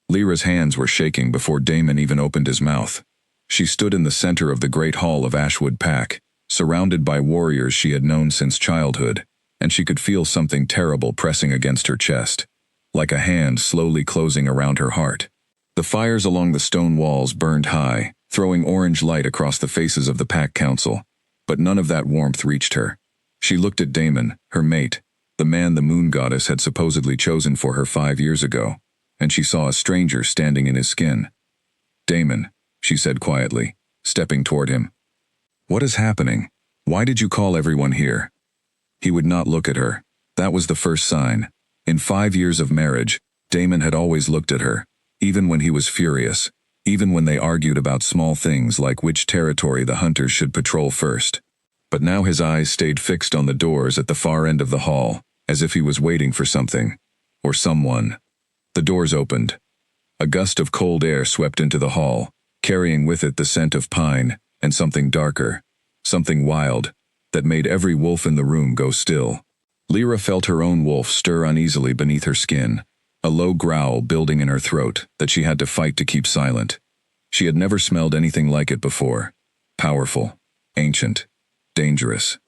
Lyra's hands were shaking before Damon even opened his mouth. She stood in the center of the great hall of Ashwood Pack, surrounded by warriors she had known since childhood, and she could feel something terrible pressing against her chest, like a hand slowly closing around her heart. The fires along the stone walls burned high, throwing orange light across the faces of the Pack Council, but none of that warmth reached her. She looked at Damon, her mate, the man the moon goddess had supposedly chosen for her 5 years ago, and she saw a stranger standing in his skin. "Damon," she said quietly, stepping toward him. "What is happening? Why did you call everyone here?" He would not look at her. That was the first sign. In 5 years of marriage, Damon had always looked at her, even when he was furious, even when they argued about small things like which territory the hunters should patrol first. But now his eyes stayed fixed on the doors at the far end of the hall, as if he was waiting for something, or someone. The doors opened. A gust of cold air swept into the hall, carrying with it the scent of pine, and something darker, something wild, that made every wolf in the room go still. Lyra felt her own wolf stir uneasily beneath her skin, a low growl building in her throat that she had to fight to keep silent. She had never smelled anything like it before. Powerful, ancient, dangerous.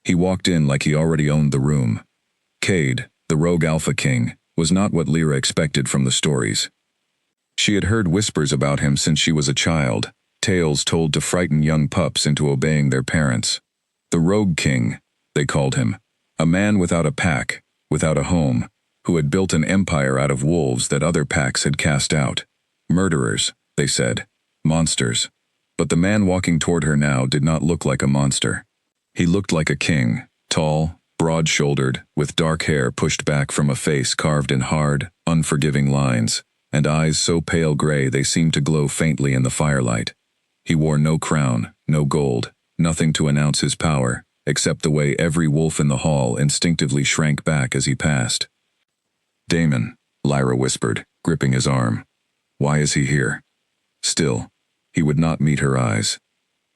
He walked in like he already owned the room. Cade, the rogue Alpha King, was not what Lyra expected from the stories. She had heard whispers about him since she was a child, tales told to frighten young pups into obeying their parents. The Rogue King, they called him, a man without a pack, without a home, who had built an empire out of wolves that other packs had cast out. Murderers, they said, monsters. But the man walking toward her now did not look like a monster. He looked like a king, tall, broad-shouldered, with dark hair pushed back from a face carved in hard, unforgiving lines, and eyes so pale gray they seemed to glow faintly in the firelight. He wore no crown, no gold, nothing to announce his power, except the way every wolf in the hall instinctively shrank back as he passed. "Damon," Lyra whispered, gripping his arm. "Why is he here?" Still, he would not meet her eyes.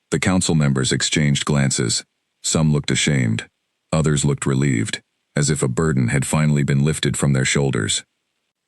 The council members exchanged glances. Some looked ashamed. Others looked relieved, as if a burden had finally been lifted from their shoulders.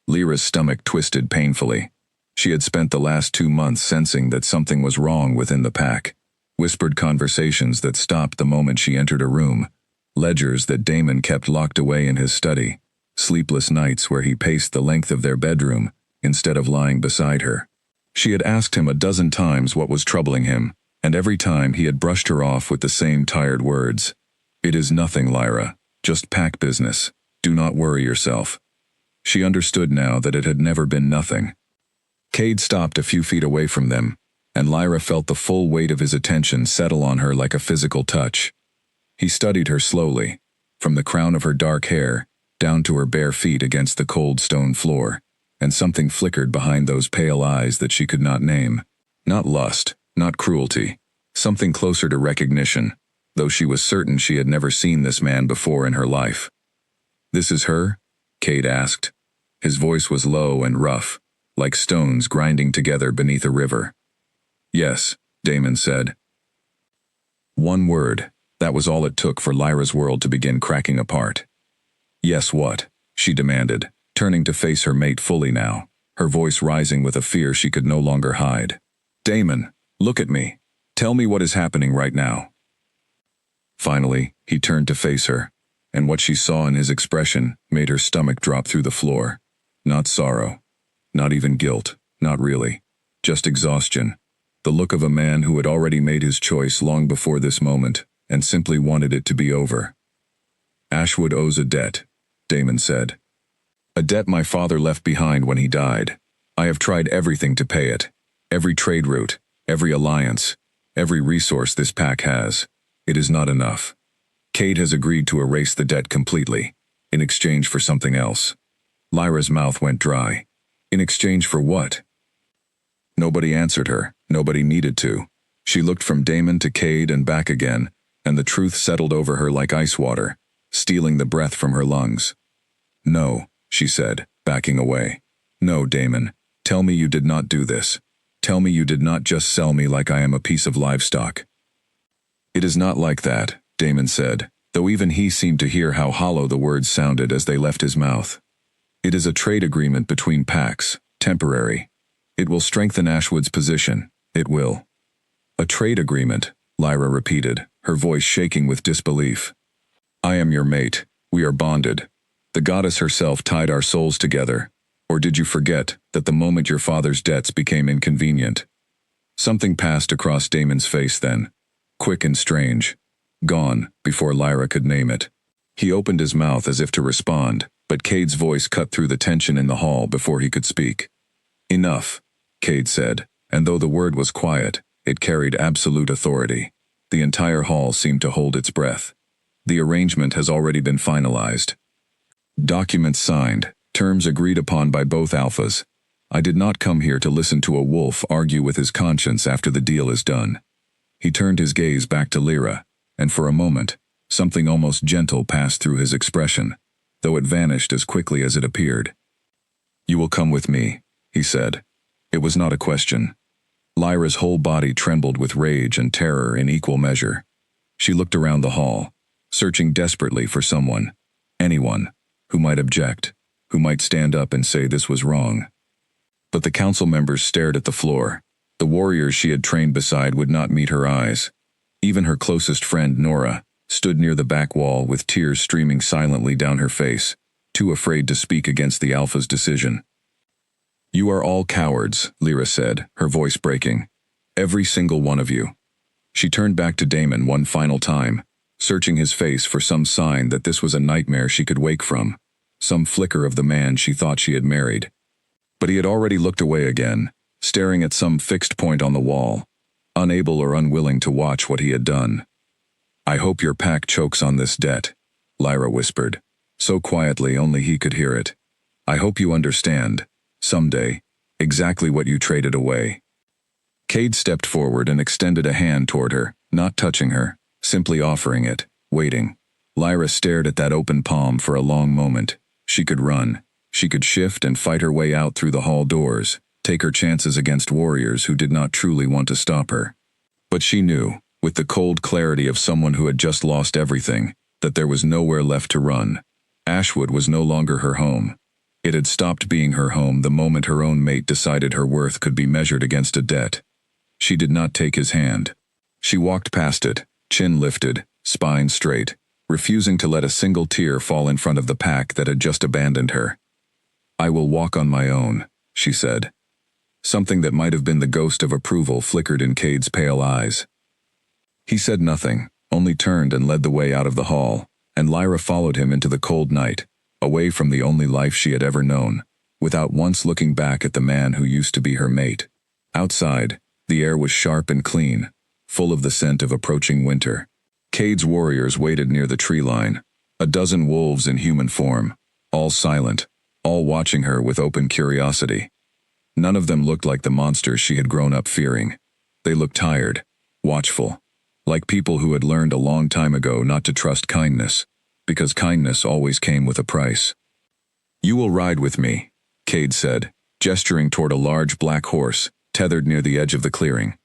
Lyra's stomach twisted painfully. She had spent the last 2 months sensing that something was wrong within the pack. Whispered conversations that stopped the moment she entered a room. Ledgers that Damon kept locked away in his study. Sleepless nights where he paced the length of their bedroom, instead of lying beside her. She had asked him a dozen times what was troubling him, and every time he had brushed her off with the same tired words. "It is nothing, Lyra. Just pack business. Do not worry yourself." She understood now that it had never been nothing. Cade stopped a few feet away from them, and Lyra felt the full weight of his attention settle on her like a physical touch. He studied her slowly, from the crown of her dark hair, down to her bare feet against the cold stone floor, and something flickered behind those pale eyes that she could not name. Not lust, not cruelty, something closer to recognition, though she was certain she had never seen this man before in her life. "This is her?" Cade asked. His voice was low and rough, like stones grinding together beneath a river. "Yes," Damon said. One word, that was all it took for Lyra's world to begin cracking apart. "Yes, what?" she demanded, turning to face her mate fully now, her voice rising with a fear she could no longer hide. "Damon, look at me. Tell me what is happening right now." Finally, he turned to face her, and what she saw in his expression made her stomach drop through the floor. Not sorrow, not even guilt, not really, just exhaustion, the look of a man who had already made his choice long before this moment and simply wanted it to be over. "Ashwood owes a debt," Damon said. "A debt my father left behind when he died. I have tried everything to pay it. Every trade route, every alliance, every resource this pack has. It is not enough. Cade has agreed to erase the debt completely, in exchange for something else." Lyra's mouth went dry. In exchange for what? Nobody answered her. Nobody needed to. She looked from Damon to Cade and back again, and the truth settled over her like ice water, stealing the breath from her lungs. "No," she said, backing away. "No, Damon. Tell me you did not do this. Tell me you did not just sell me like I am a piece of livestock." "It is not like that," Damon said, though even he seemed to hear how hollow the words sounded as they left his mouth. "It is a trade agreement between packs, Temporary. It will strengthen Ashwood's position. It will. A trade agreement, Lyra repeated, her voice shaking with disbelief. I am your mate. We are bonded. The goddess herself tied our souls together. Or did you forget that the moment your father's debts became inconvenient? Something passed across Damon's face then, quick and strange, gone before Lyra could name it. He opened his mouth as if to respond, but Cade's voice cut through the tension in the hall before he could speak. Enough, Cade said, and though the word was quiet, it carried absolute authority. The entire hall seemed to hold its breath. The arrangement has already been finalized. Documents signed, terms agreed upon by both alphas. I did not come here to listen to a wolf argue with his conscience after the deal is done. He turned his gaze back to Lyra, and for a moment, something almost gentle passed through his expression, though it vanished as quickly as it appeared. You will come with me, he said. It was not a question. Lyra's whole body trembled with rage and terror in equal measure. She looked around the hall, searching desperately for someone, anyone, who might object, who might stand up and say this was wrong. But the council members stared at the floor. The warriors she had trained beside would not meet her eyes. Even her closest friend, Nora, stood near the back wall with tears streaming silently down her face, too afraid to speak against the Alpha's decision. You are all cowards, Lyra said, her voice breaking. Every single one of you. She turned back to Damon one final time, searching his face for some sign that this was a nightmare she could wake from, some flicker of the man she thought she had married. But he had already looked away again, staring at some fixed point on the wall, unable or unwilling to watch what he had done. I hope your pack chokes on this debt, Lyra whispered, so quietly only he could hear it. I hope you understand, someday, exactly what you traded away. Cade stepped forward and extended a hand toward her, not touching her, simply offering it, waiting. Lyra stared at that open palm for a long moment. She could run. She could shift and fight her way out through the hall doors, take her chances against warriors who did not truly want to stop her. But she knew, with the cold clarity of someone who had just lost everything, that there was nowhere left to run. Ashwood was no longer her home. It had stopped being her home the moment her own mate decided her worth could be measured against a debt. She did not take his hand. She walked past it, chin lifted, spine straight, refusing to let a single tear fall in front of the pack that had just abandoned her. I will walk on my own, she said. Something that might have been the ghost of approval flickered in Cade's pale eyes. He said nothing, only turned and led the way out of the hall, and Lyra followed him into the cold night, away from the only life she had ever known, without once looking back at the man who used to be her mate. Outside, the air was sharp and clean, full of the scent of approaching winter. Cade's warriors waited near the tree line, a dozen wolves in human form, all silent, all watching her with open curiosity. None of them looked like the monsters she had grown up fearing. They looked tired, watchful, like people who had learned a long time ago not to trust kindness, because kindness always came with a price. You will ride with me, Cade said, gesturing toward a large black horse, tethered near the edge of the clearing.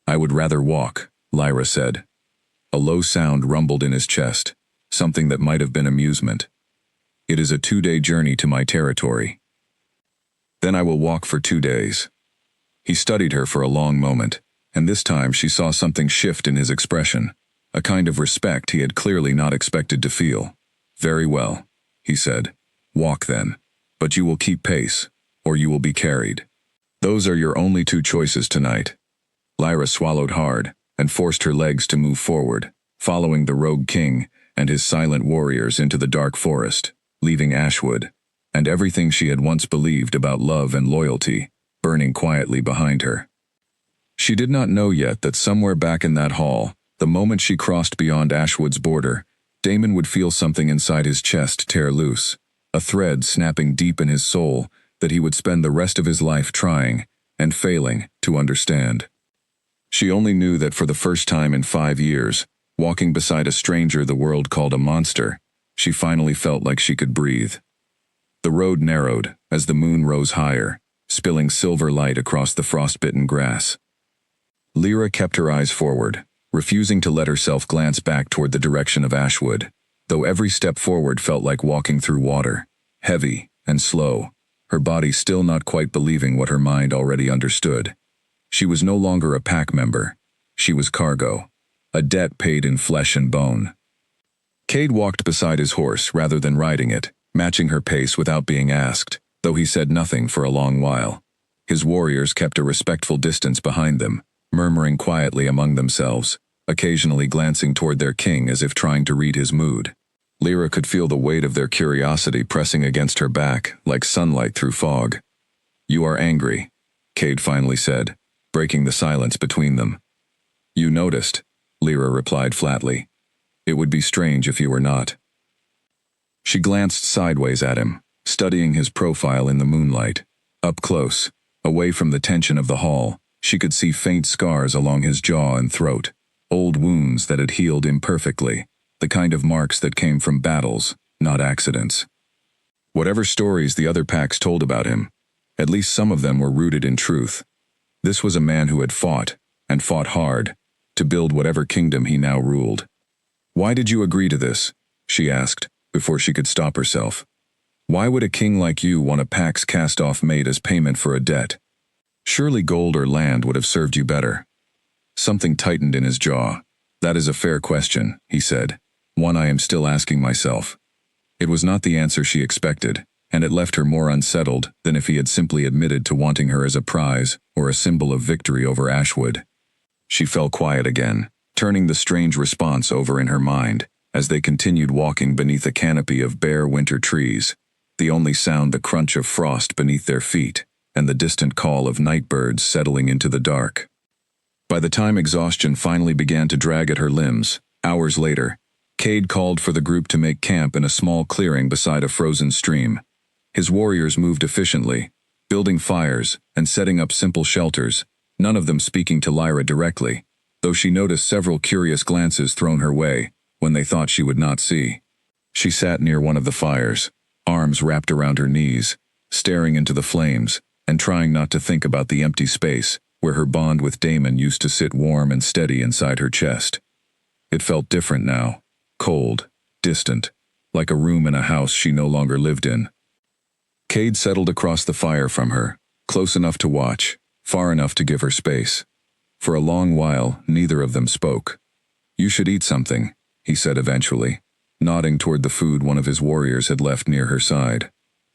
I would rather walk, Lyra said. A low sound rumbled in his chest, something that might have been amusement. It is a 2-day journey to my territory. Then I will walk for 2 days. He studied her for a long moment, and this time she saw something shift in his expression, a kind of respect he had clearly not expected to feel. Very well, he said. Walk then, but you will keep pace, or you will be carried. Those are your only 2 choices tonight. Lyra swallowed hard and forced her legs to move forward, following the rogue king and his silent warriors into the dark forest, leaving Ashwood, and everything she had once believed about love and loyalty, burning quietly behind her. She did not know yet that somewhere back in that hall, the moment she crossed beyond Ashwood's border, Damon would feel something inside his chest tear loose, a thread snapping deep in his soul that he would spend the rest of his life trying, and failing, to understand. She only knew that for the first time in 5 years, walking beside a stranger the world called a monster, she finally felt like she could breathe. The road narrowed as the moon rose higher, spilling silver light across the frostbitten grass. Lyra kept her eyes forward, refusing to let herself glance back toward the direction of Ashwood, though every step forward felt like walking through water, heavy and slow, her body still not quite believing what her mind already understood. She was no longer a pack member. She was cargo, a debt paid in flesh and bone. Cade walked beside his horse rather than riding it, matching her pace without being asked, though he said nothing for a long while. His warriors kept a respectful distance behind them, murmuring quietly among themselves, occasionally glancing toward their king as if trying to read his mood. Lyra could feel the weight of their curiosity pressing against her back, like sunlight through fog. "You are angry," Cade finally said, breaking the silence between them. "You noticed," Lyra replied flatly. "It would be strange if you were not." She glanced sideways at him, studying his profile in the moonlight. Up close, away from the tension of the hall, she could see faint scars along his jaw and throat, old wounds that had healed imperfectly, the kind of marks that came from battles, not accidents. Whatever stories the other packs told about him, at least some of them were rooted in truth. This was a man who had fought, and fought hard, to build whatever kingdom he now ruled. "Why did you agree to this?" she asked, before she could stop herself. "Why would a king like you want a pack's cast-off mate as payment for a debt? Surely gold or land would have served you better." Something tightened in his jaw. "That is a fair question," he said, "one I am still asking myself." It was not the answer she expected, and it left her more unsettled than if he had simply admitted to wanting her as a prize or a symbol of victory over Ashwood. She fell quiet again, turning the strange response over in her mind, as they continued walking beneath a canopy of bare winter trees, the only sound the crunch of frost beneath their feet, and the distant call of night birds settling into the dark. By the time exhaustion finally began to drag at her limbs, hours later, Cade called for the group to make camp in a small clearing beside a frozen stream. His warriors moved efficiently, building fires and setting up simple shelters, none of them speaking to Lyra directly, though she noticed several curious glances thrown her way when they thought she would not see. She sat near one of the fires, arms wrapped around her knees, staring into the flames, and trying not to think about the empty space where her bond with Damon used to sit warm and steady inside her chest. It felt different now, cold, distant, like a room in a house she no longer lived in. Cade settled across the fire from her, close enough to watch, far enough to give her space. For a long while, neither of them spoke. "You should eat something," he said eventually, nodding toward the food one of his warriors had left near her side.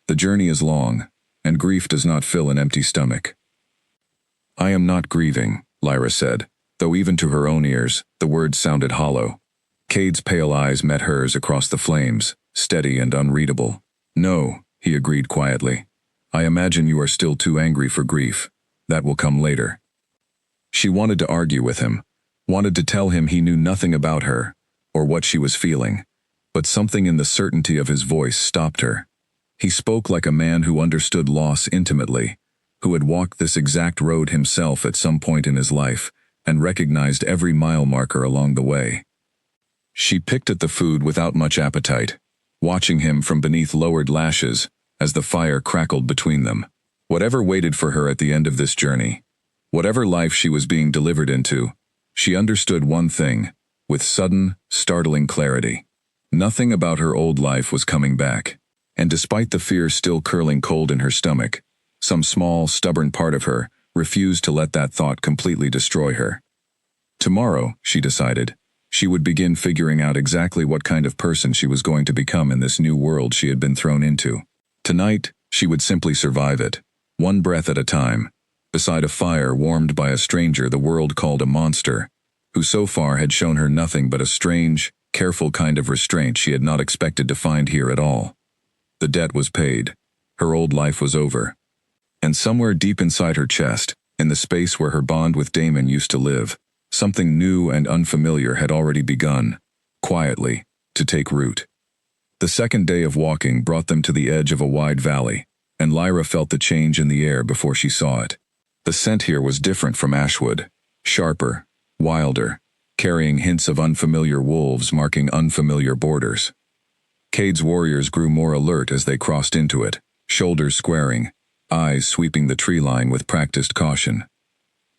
"The journey is long, and grief does not fill an empty stomach." "I am not grieving," Lyra said, though even to her own ears, the words sounded hollow. Cade's pale eyes met hers across the flames, steady and unreadable. "No," he agreed quietly. "I imagine you are still too angry for grief. That will come later." She wanted to argue with him, wanted to tell him he knew nothing about her, or what she was feeling, but something in the certainty of his voice stopped her. He spoke like a man who understood loss intimately, who had walked this exact road himself at some point in his life, and recognized every mile marker along the way. She picked at the food without much appetite, watching him from beneath lowered lashes as the fire crackled between them. Whatever waited for her at the end of this journey, whatever life she was being delivered into, she understood one thing, with sudden, startling clarity. Nothing about her old life was coming back, and despite the fear still curling cold in her stomach, some small, stubborn part of her refused to let that thought completely destroy her. Tomorrow, she decided, she would begin figuring out exactly what kind of person she was going to become in this new world she had been thrown into. Tonight, she would simply survive it, one breath at a time, beside a fire warmed by a stranger the world called a monster, who so far had shown her nothing but a strange, careful kind of restraint she had not expected to find here at all. The debt was paid. Her old life was over. And somewhere deep inside her chest, in the space where her bond with Damon used to live, something new and unfamiliar had already begun, quietly, to take root. The second day of walking brought them to the edge of a wide valley, and Lyra felt the change in the air before she saw it. The scent here was different from Ashwood, sharper, wilder, carrying hints of unfamiliar wolves marking unfamiliar borders. Cade's warriors grew more alert as they crossed into it, shoulders squaring, eyes sweeping the tree line with practiced caution.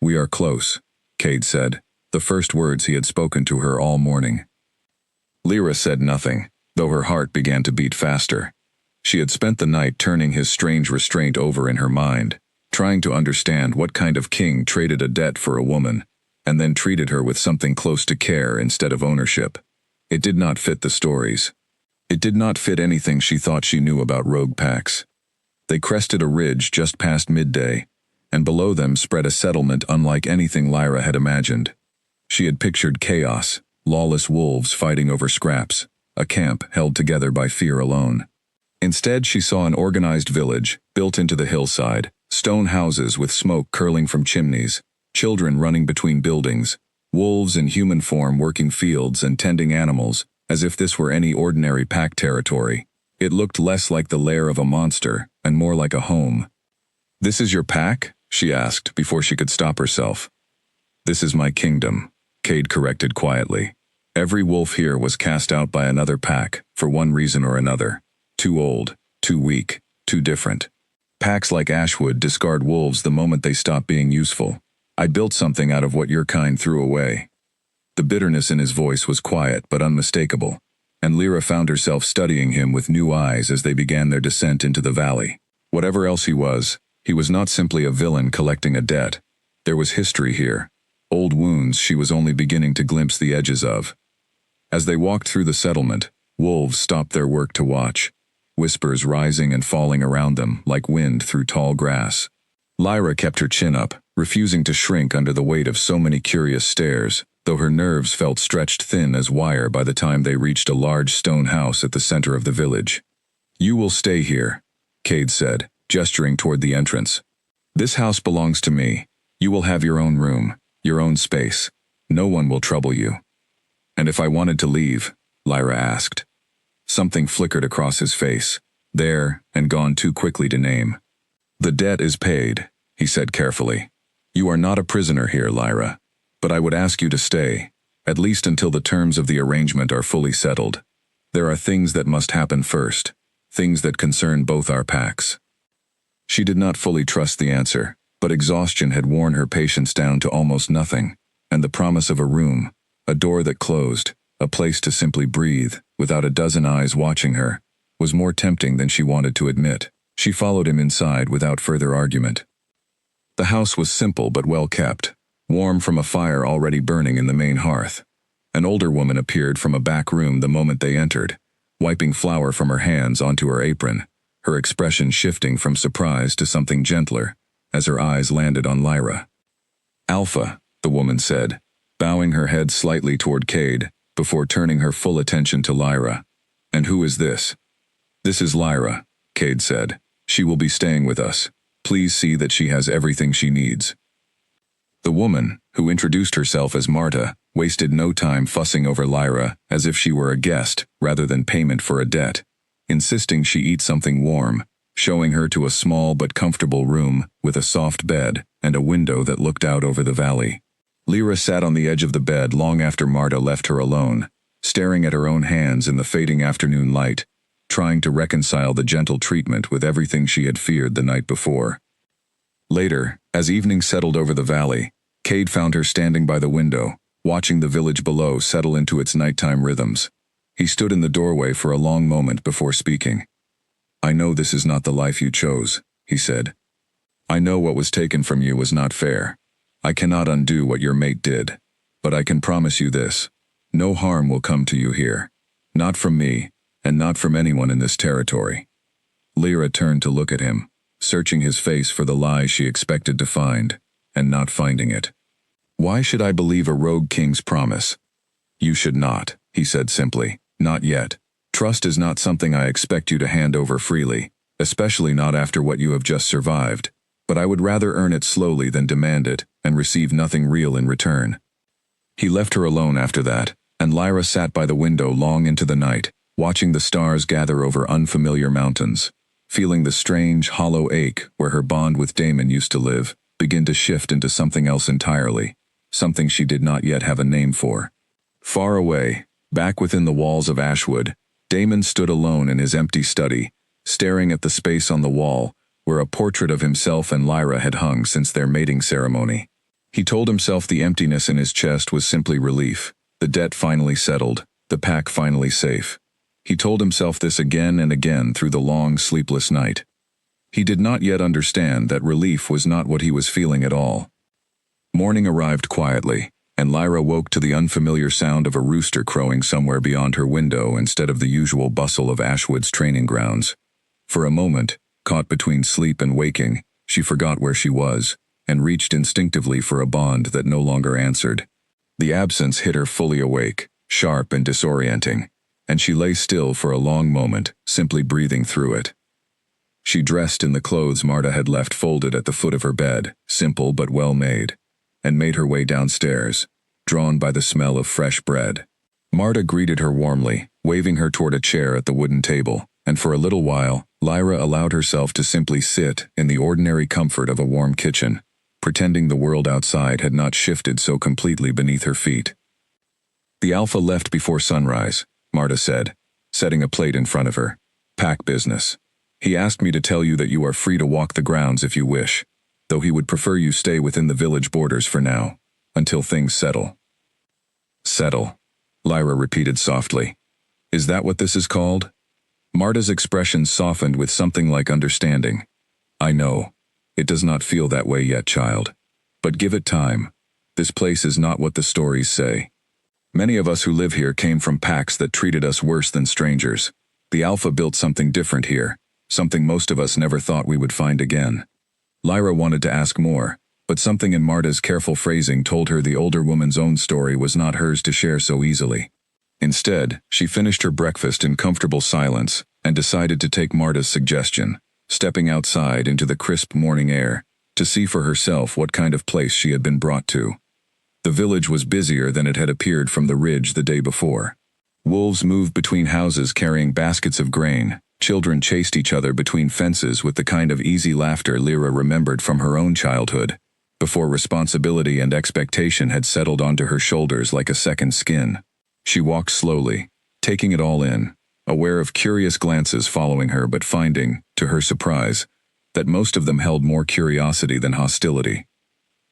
"We are close," Cade said, the first words he had spoken to her all morning. Lyra said nothing, though her heart began to beat faster. She had spent the night turning his strange restraint over in her mind, trying to understand what kind of king traded a debt for a woman, and then treated her with something close to care instead of ownership. It did not fit the stories. It did not fit anything she thought she knew about rogue packs. They crested a ridge just past midday, and below them spread a settlement unlike anything Lyra had imagined. She had pictured chaos, lawless wolves fighting over scraps, a camp held together by fear alone. Instead, she saw an organized village, built into the hillside, stone houses with smoke curling from chimneys, children running between buildings, wolves in human form working fields and tending animals, as if this were any ordinary pack territory. It looked less like the lair of a monster, and more like a home. "This is your pack?" she asked, before she could stop herself. "This is my kingdom," Cade corrected quietly. Every wolf here was cast out by another pack, for one reason or another. Too old, too weak, too different. Packs like Ashwood discard wolves the moment they stop being useful. I built something out of what your kind threw away. The bitterness in his voice was quiet but unmistakable, and Lyra found herself studying him with new eyes as they began their descent into the valley. Whatever else he was not simply a villain collecting a debt. There was history here, old wounds she was only beginning to glimpse the edges of. As they walked through the settlement, wolves stopped their work to watch, whispers rising and falling around them like wind through tall grass. Lyra kept her chin up, refusing to shrink under the weight of so many curious stares, though her nerves felt stretched thin as wire by the time they reached a large stone house at the center of the village. "You will stay here," Cade said, gesturing toward the entrance. "This house belongs to me. You will have your own room, your own space. No one will trouble you." "And if I wanted to leave?" Lyra asked. Something flickered across his face, there and gone too quickly to name. "The debt is paid," he said carefully. "You are not a prisoner here, Lyra, but I would ask you to stay, at least until the terms of the arrangement are fully settled. There are things that must happen first, things that concern both our packs." She did not fully trust the answer, but exhaustion had worn her patience down to almost nothing, and the promise of a room, a door that closed, a place to simply breathe, without a dozen eyes watching her, was more tempting than she wanted to admit. She followed him inside without further argument. The house was simple but well kept, warm from a fire already burning in the main hearth. An older woman appeared from a back room the moment they entered, wiping flour from her hands onto her apron, her expression shifting from surprise to something gentler, as her eyes landed on Lyra. "Alpha," the woman said, bowing her head slightly toward Cade, before turning her full attention to Lyra. "And who is this?" "This is Lyra," Cade said. "She will be staying with us. Please see that she has everything she needs." The woman, who introduced herself as Marta, wasted no time fussing over Lyra as if she were a guest rather than payment for a debt, insisting she eat something warm, showing her to a small but comfortable room with a soft bed and a window that looked out over the valley. Lyra sat on the edge of the bed long after Marta left her alone, staring at her own hands in the fading afternoon light, trying to reconcile the gentle treatment with everything she had feared the night before. Later, as evening settled over the valley, Cade found her standing by the window, watching the village below settle into its nighttime rhythms. He stood in the doorway for a long moment before speaking. "I know this is not the life you chose," he said. "I know what was taken from you was not fair. I cannot undo what your mate did. But I can promise you this. No harm will come to you here. Not from me, and not from anyone in this territory." Lyra turned to look at him, searching his face for the lie she expected to find, and not finding it. "Why should I believe a rogue king's promise?" "You should not," he said simply. "Not yet. Trust is not something I expect you to hand over freely, especially not after what you have just survived. But I would rather earn it slowly than demand it, and receive nothing real in return." He left her alone after that, and Lyra sat by the window long into the night, watching the stars gather over unfamiliar mountains, feeling the strange, hollow ache where her bond with Damon used to live begin to shift into something else entirely, something she did not yet have a name for. Far away, back within the walls of Ashwood, Damon stood alone in his empty study, staring at the space on the wall where a portrait of himself and Lyra had hung since their mating ceremony. He told himself the emptiness in his chest was simply relief, the debt finally settled, the pack finally safe. He told himself this again and again through the long, sleepless night. He did not yet understand that relief was not what he was feeling at all. Morning arrived quietly, and Lyra woke to the unfamiliar sound of a rooster crowing somewhere beyond her window instead of the usual bustle of Ashwood's training grounds. For a moment, caught between sleep and waking, she forgot where she was, and reached instinctively for a bond that no longer answered. The absence hit her fully awake, sharp and disorienting, and she lay still for a long moment, simply breathing through it. She dressed in the clothes Marta had left folded at the foot of her bed, simple but well made, and made her way downstairs, drawn by the smell of fresh bread. Marta greeted her warmly, waving her toward a chair at the wooden table, and for a little while, Lyra allowed herself to simply sit in the ordinary comfort of a warm kitchen, pretending the world outside had not shifted so completely beneath her feet. "The Alpha left before sunrise," Marta said, setting a plate in front of her. "Pack business. He asked me to tell you that you are free to walk the grounds if you wish, though he would prefer you stay within the village borders for now, until things settle." "Settle," Lyra repeated softly. "Is that what this is called?" Marta's expression softened with something like understanding. "I know. It does not feel that way yet, child. But give it time. This place is not what the stories say. Many of us who live here came from packs that treated us worse than strangers. The Alpha built something different here, something most of us never thought we would find again." Lyra wanted to ask more, but something in Marta's careful phrasing told her the older woman's own story was not hers to share so easily. Instead, she finished her breakfast in comfortable silence and decided to take Marta's suggestion, stepping outside into the crisp morning air, to see for herself what kind of place she had been brought to. The village was busier than it had appeared from the ridge the day before. Wolves moved between houses carrying baskets of grain. Children chased each other between fences with the kind of easy laughter Lyra remembered from her own childhood, before responsibility and expectation had settled onto her shoulders like a second skin. She walked slowly, taking it all in, aware of curious glances following her but finding, to her surprise, that most of them held more curiosity than hostility.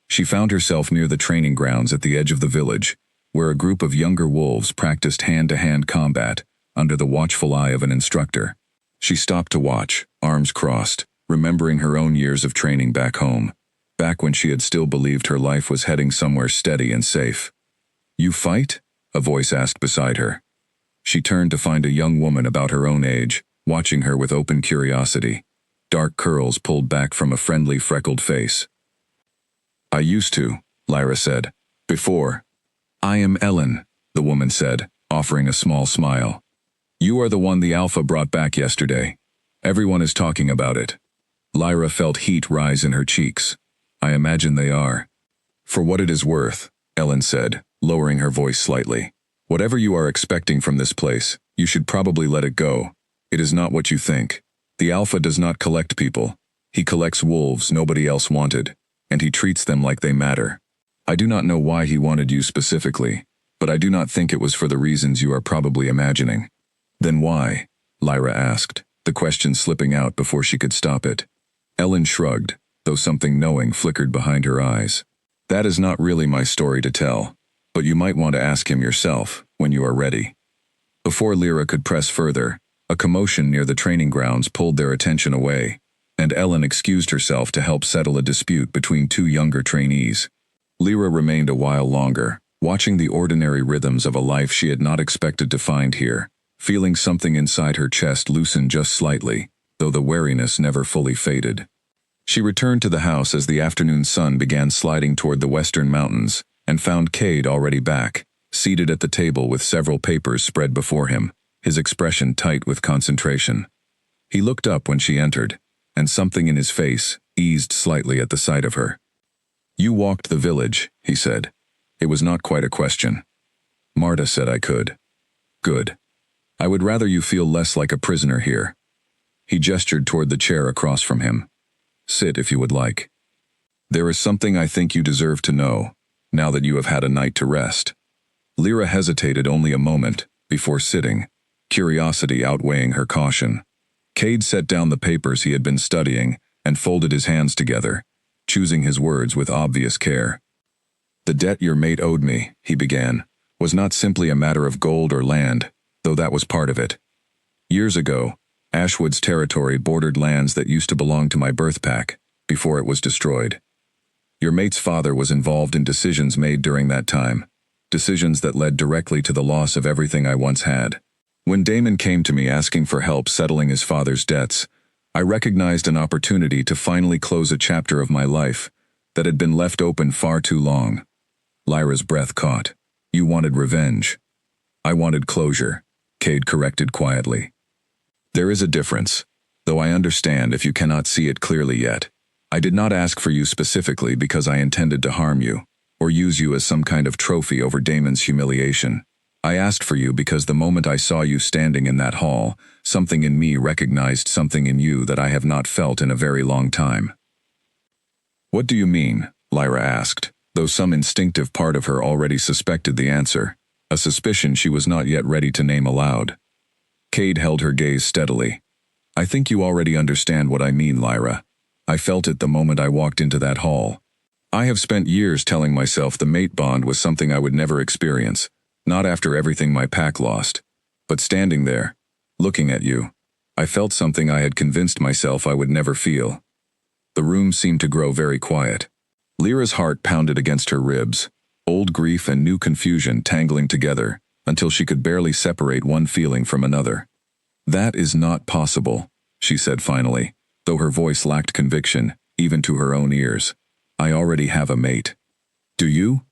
She found herself near the training grounds at the edge of the village, where a group of younger wolves practiced hand-to-hand combat under the watchful eye of an instructor. She stopped to watch, arms crossed, remembering her own years of training back home, back when she had still believed her life was heading somewhere steady and safe. "You fight?" a voice asked beside her. She turned to find a young woman about her own age, watching her with open curiosity, dark curls pulled back from a friendly freckled face. "I used to," Lyra said. "Before." "I am Ellen," the woman said, offering a small smile. "You are the one the Alpha brought back yesterday. Everyone is talking about it." Lyra felt heat rise in her cheeks. "I imagine they are." "For what it is worth," Ellen said, lowering her voice slightly. "Whatever you are expecting from this place, you should probably let it go. It is not what you think. The Alpha does not collect people. He collects wolves nobody else wanted, and he treats them like they matter. I do not know why he wanted you specifically, but I do not think it was for the reasons you are probably imagining." "Then why?" Lyra asked, the question slipping out before she could stop it. Ellen shrugged, though something knowing flickered behind her eyes. "That is not really my story to tell, but you might want to ask him yourself, when you are ready." Before Lyra could press further, a commotion near the training grounds pulled their attention away, and Ellen excused herself to help settle a dispute between two younger trainees. Lyra remained a while longer, watching the ordinary rhythms of a life she had not expected to find here, feeling something inside her chest loosen just slightly, though the wariness never fully faded. She returned to the house as the afternoon sun began sliding toward the western mountains, and found Cade already back, seated at the table with several papers spread before him, his expression tight with concentration. He looked up when she entered, and something in his face eased slightly at the sight of her. "You walked the village," he said. It was not quite a question. "Marta said I could." "Good. I would rather you feel less like a prisoner here." He gestured toward the chair across from him. "Sit if you would like. There is something I think you deserve to know, now that you have had a night to rest." Lyra hesitated only a moment, before sitting, curiosity outweighing her caution. Cade set down the papers he had been studying and folded his hands together, choosing his words with obvious care. "The debt your mate owed me," he began, "was not simply a matter of gold or land, though that was part of it. Years ago, Ashwood's territory bordered lands that used to belong to my birth pack, before it was destroyed. Your mate's father was involved in decisions made during that time, decisions that led directly to the loss of everything I once had. When Damon came to me asking for help settling his father's debts, I recognized an opportunity to finally close a chapter of my life that had been left open far too long. Lyra's breath caught. You wanted revenge. I wanted closure, Cade corrected quietly. There is a difference, though I understand if you cannot see it clearly yet. I did not ask for you specifically because I intended to harm you, or use you as some kind of trophy over Damon's humiliation. I asked for you because the moment I saw you standing in that hall, something in me recognized something in you that I have not felt in a very long time. What do you mean? Lyra asked, though some instinctive part of her already suspected the answer, a suspicion she was not yet ready to name aloud. Cade held her gaze steadily. I think you already understand what I mean, Lyra. I felt it the moment I walked into that hall. I have spent years telling myself the mate bond was something I would never experience, not after everything my pack lost. But standing there, looking at you, I felt something I had convinced myself I would never feel. The room seemed to grow very quiet. Lyra's heart pounded against her ribs, old grief and new confusion tangling together, until she could barely separate one feeling from another. That is not possible, she said finally, though her voice lacked conviction, even to her own ears. I already have a mate. Do you?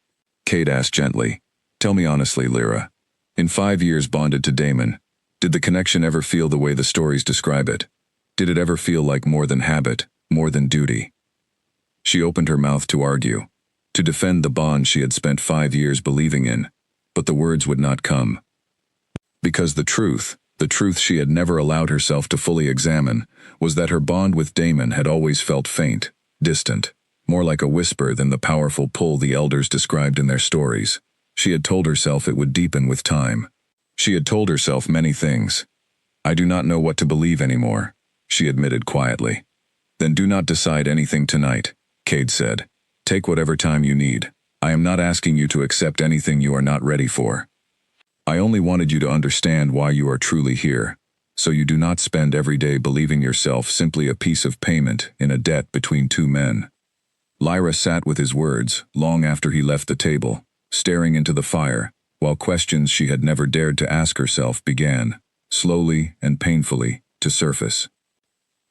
Cade asked gently. Tell me honestly, Lyra. In 5 years bonded to Damon, did the connection ever feel the way the stories describe it? Did it ever feel like more than habit, more than duty? She opened her mouth to argue, to defend the bond she had spent 5 years believing in, but the words would not come. Because the truth she had never allowed herself to fully examine, was that her bond with Damon had always felt faint, distant, more like a whisper than the powerful pull the elders described in their stories. She had told herself it would deepen with time. She had told herself many things. I do not know what to believe anymore, she admitted quietly. Then do not decide anything tonight, Cade said. Take whatever time you need. I am not asking you to accept anything you are not ready for. I only wanted you to understand why you are truly here, so you do not spend every day believing yourself simply a piece of payment in a debt between two men. Lyra sat with his words long after he left the table, staring into the fire, while questions she had never dared to ask herself began, slowly and painfully, to surface.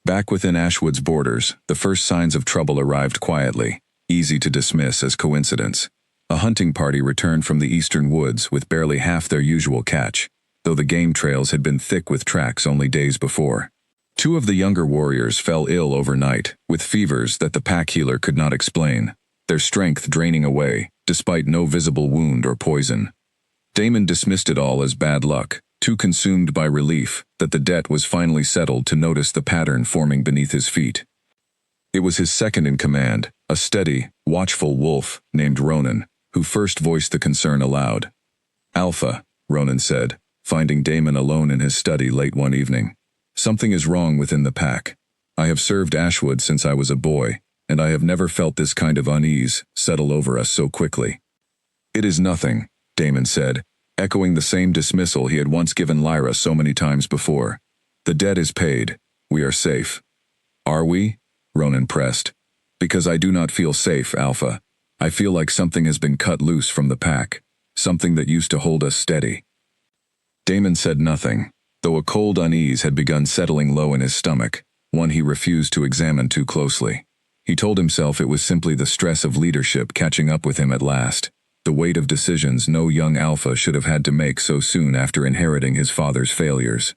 Back within Ashwood's borders, the first signs of trouble arrived quietly, easy to dismiss as coincidence. A hunting party returned from the eastern woods with barely half their usual catch, though the game trails had been thick with tracks only days before. 2 of the younger warriors fell ill overnight, with fevers that the pack healer could not explain, their strength draining away, despite no visible wound or poison. Damon dismissed it all as bad luck, too consumed by relief that the debt was finally settled to notice the pattern forming beneath his feet. It was his second in command, a steady, watchful wolf named Ronan, who first voiced the concern aloud. Alpha, Ronan said, finding Damon alone in his study late one evening. Something is wrong within the pack. I have served Ashwood since I was a boy, and I have never felt this kind of unease settle over us so quickly. It is nothing, Damon said, echoing the same dismissal he had once given Lyra so many times before. The debt is paid. We are safe. Are we? Ronan pressed. Because I do not feel safe, Alpha. I feel like something has been cut loose from the pack, something that used to hold us steady. Damon said nothing, though a cold unease had begun settling low in his stomach, one he refused to examine too closely. He told himself it was simply the stress of leadership catching up with him at last, the weight of decisions no young Alpha should have had to make so soon after inheriting his father's failures.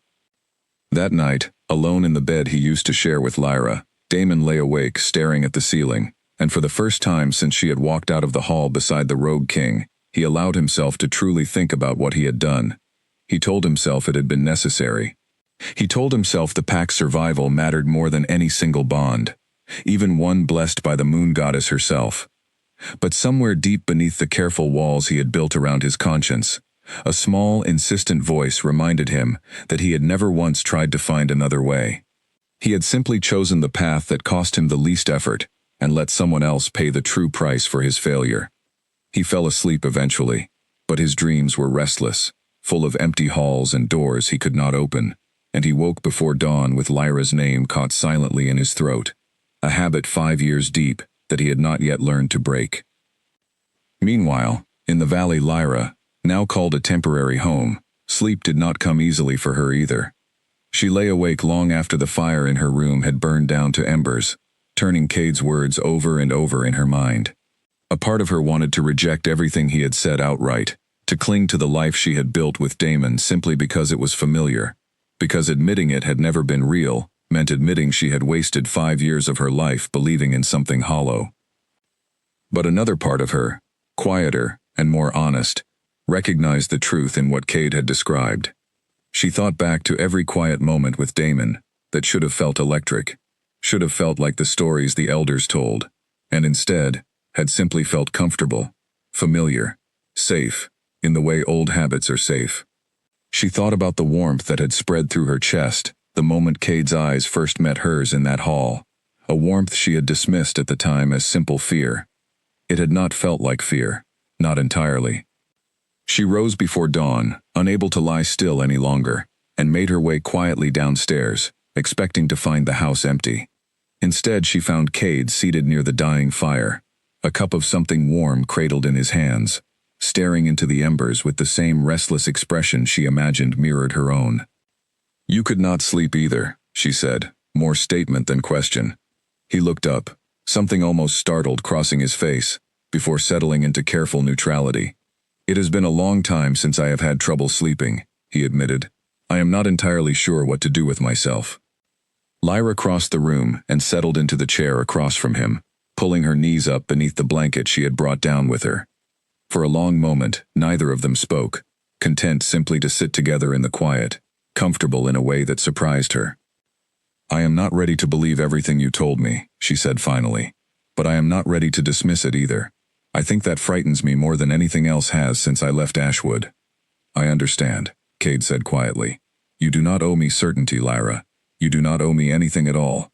That night, alone in the bed he used to share with Lyra, Damon lay awake staring at the ceiling, and for the first time since she had walked out of the hall beside the Rogue King, he allowed himself to truly think about what he had done. He told himself it had been necessary. He told himself the pack's survival mattered more than any single bond, even one blessed by the moon goddess herself. But somewhere deep beneath the careful walls he had built around his conscience, a small, insistent voice reminded him that he had never once tried to find another way. He had simply chosen the path that cost him the least effort, and let someone else pay the true price for his failure. He fell asleep eventually, but his dreams were restless, full of empty halls and doors he could not open, and he woke before dawn with Lyra's name caught silently in his throat, a habit 5 years deep that he had not yet learned to break. Meanwhile, in the valley Lyra, now called a temporary home, sleep did not come easily for her either. She lay awake long after the fire in her room had burned down to embers, turning Cade's words over and over in her mind. A part of her wanted to reject everything he had said outright, to cling to the life she had built with Damon simply because it was familiar, because admitting it had never been real, meant admitting she had wasted 5 years of her life believing in something hollow. But another part of her, quieter and more honest, recognized the truth in what Cade had described. She thought back to every quiet moment with Damon that should have felt electric, should have felt like the stories the elders told, and instead had simply felt comfortable, familiar, safe, in the way old habits are safe. She thought about the warmth that had spread through her chest the moment Cade's eyes first met hers in that hall, a warmth she had dismissed at the time as simple fear. It had not felt like fear, not entirely. She rose before dawn, unable to lie still any longer, and made her way quietly downstairs, expecting to find the house empty. Instead, she found Cade seated near the dying fire, a cup of something warm cradled in his hands, staring into the embers with the same restless expression she imagined mirrored her own. "You could not sleep either," she said, more statement than question. He looked up, something almost startled crossing his face, before settling into careful neutrality. "It has been a long time since I have had trouble sleeping," he admitted. "I am not entirely sure what to do with myself." Lyra crossed the room and settled into the chair across from him, pulling her knees up beneath the blanket she had brought down with her. For a long moment, neither of them spoke, content simply to sit together in the quiet, comfortable in a way that surprised her. "I am not ready to believe everything you told me," she said finally, "but I am not ready to dismiss it either. I think that frightens me more than anything else has since I left Ashwood." "I understand," Cade said quietly. "You do not owe me certainty, Lyra. You do not owe me anything at all.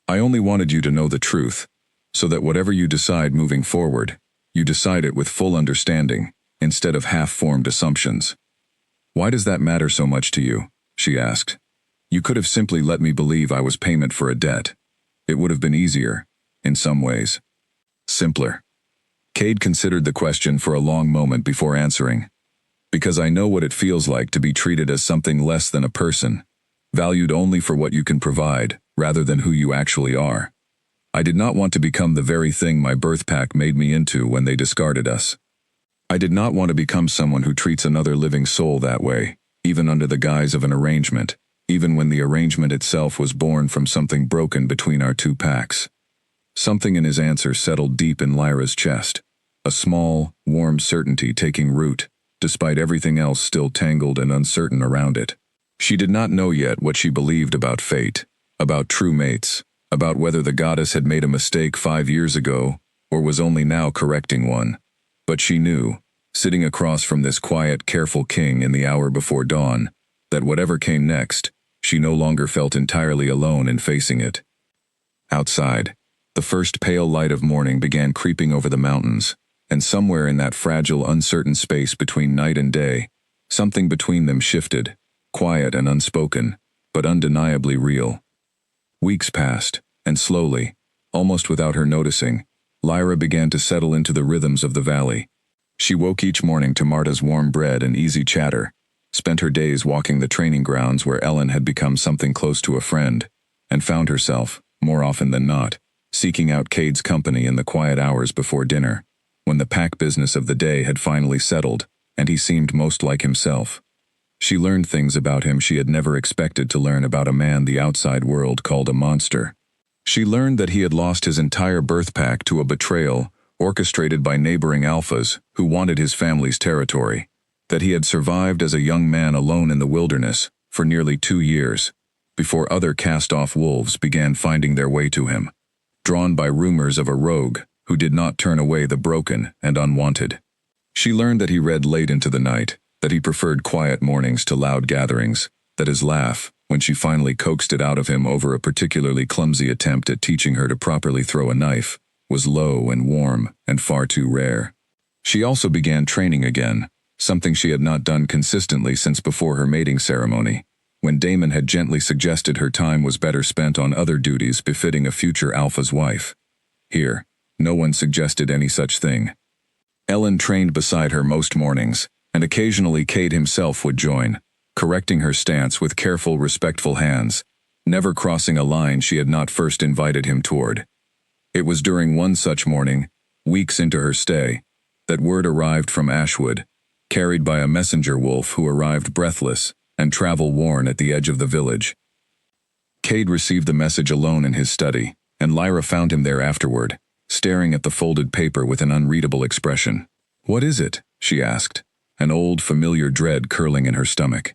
I only wanted you to know the truth, so that whatever you decide moving forward, you decide it with full understanding, instead of half-formed assumptions." "Why does that matter so much to you?" she asked. "You could have simply let me believe I was payment for a debt. It would have been easier, in some ways. Simpler." Cade considered the question for a long moment before answering. "Because I know what it feels like to be treated as something less than a person, valued only for what you can provide, rather than who you actually are. I did not want to become the very thing my birth pack made me into when they discarded us. I did not want to become someone who treats another living soul that way, even under the guise of an arrangement, even when the arrangement itself was born from something broken between our two packs." Something in his answer settled deep in Lyra's chest, a small, warm certainty taking root, despite everything else still tangled and uncertain around it. She did not know yet what she believed about fate, about true mates, about whether the goddess had made a mistake 5 years ago, or was only now correcting one. But she knew, sitting across from this quiet, careful king in the hour before dawn, that whatever came next, she no longer felt entirely alone in facing it. Outside, the first pale light of morning began creeping over the mountains, and somewhere in that fragile, uncertain space between night and day, something between them shifted, quiet and unspoken, but undeniably real. Weeks passed, and slowly, almost without her noticing, Lyra began to settle into the rhythms of the valley. She woke each morning to Marta's warm bread and easy chatter, spent her days walking the training grounds where Ellen had become something close to a friend, and found herself, more often than not, seeking out Cade's company in the quiet hours before dinner, when the pack business of the day had finally settled, and he seemed most like himself. She learned things about him she had never expected to learn about a man the outside world called a monster. She learned that he had lost his entire birth pack to a betrayal orchestrated by neighboring alphas who wanted his family's territory, that he had survived as a young man alone in the wilderness for nearly 2 years, before other cast-off wolves began finding their way to him, drawn by rumors of a rogue who did not turn away the broken and unwanted. She learned that he read late into the night, that he preferred quiet mornings to loud gatherings, that his laugh, when she finally coaxed it out of him over a particularly clumsy attempt at teaching her to properly throw a knife, was low and warm and far too rare. She also began training again, something she had not done consistently since before her mating ceremony, when Damon had gently suggested her time was better spent on other duties befitting a future Alpha's wife. Here, no one suggested any such thing. Ellen trained beside her most mornings, and occasionally Cade himself would join, correcting her stance with careful, respectful hands, never crossing a line she had not first invited him toward. It was during one such morning, weeks into her stay, that word arrived from Ashwood, carried by a messenger wolf who arrived breathless and travel-worn at the edge of the village. Cade received the message alone in his study, and Lyra found him there afterward, staring at the folded paper with an unreadable expression. "What is it?" she asked, an old, familiar dread curling in her stomach.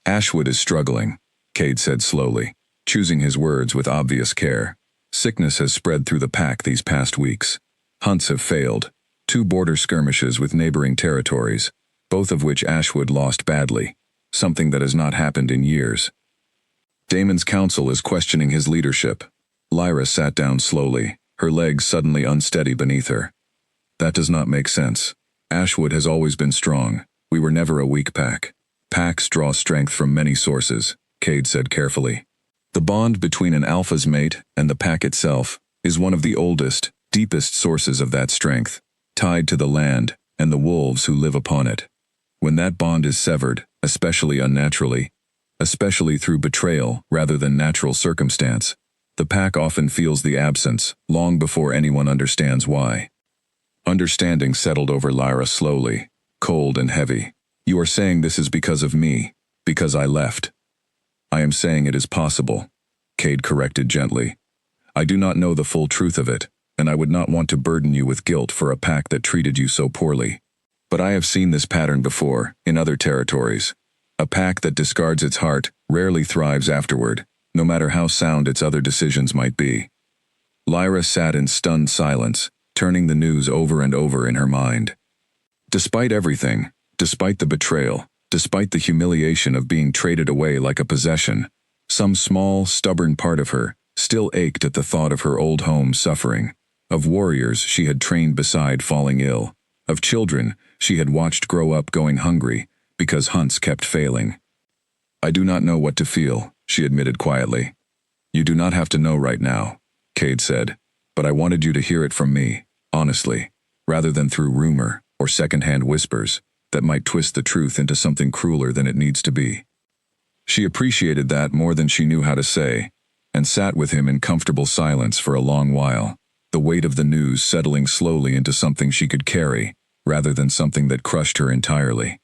"Ashwood is struggling," Cade said slowly, choosing his words with obvious care. "Sickness has spread through the pack these past weeks. Hunts have failed, 2 border skirmishes with neighboring territories, both of which Ashwood lost badly, something that has not happened in years. Damon's council is questioning his leadership." Lyra sat down slowly, her legs suddenly unsteady beneath her. "That does not make sense. Ashwood has always been strong. We were never a weak pack." "Packs draw strength from many sources," Cade said carefully. "The bond between an Alpha's mate and the pack itself is one of the oldest, deepest sources of that strength, tied to the land and the wolves who live upon it. When that bond is severed, especially unnaturally, especially through betrayal rather than natural circumstance, the pack often feels the absence long before anyone understands why." Understanding settled over Lyra slowly, cold and heavy. "You are saying this is because of me, because I left." "I am saying it is possible," Cade corrected gently. "I do not know the full truth of it, and I would not want to burden you with guilt for a pack that treated you so poorly. But I have seen this pattern before, in other territories. A pack that discards its heart rarely thrives afterward, no matter how sound its other decisions might be." Lyra sat in stunned silence, turning the news over and over in her mind. Despite everything, despite the betrayal, despite the humiliation of being traded away like a possession, some small, stubborn part of her still ached at the thought of her old home suffering, of warriors she had trained beside falling ill, of children she had watched grow up going hungry because hunts kept failing. "I do not know what to feel," she admitted quietly. "You do not have to know right now," Cade said, "but I wanted you to hear it from me, honestly, rather than through rumor or second-hand whispers that might twist the truth into something crueler than it needs to be." She appreciated that more than she knew how to say, and sat with him in comfortable silence for a long while, the weight of the news settling slowly into something she could carry, rather than something that crushed her entirely.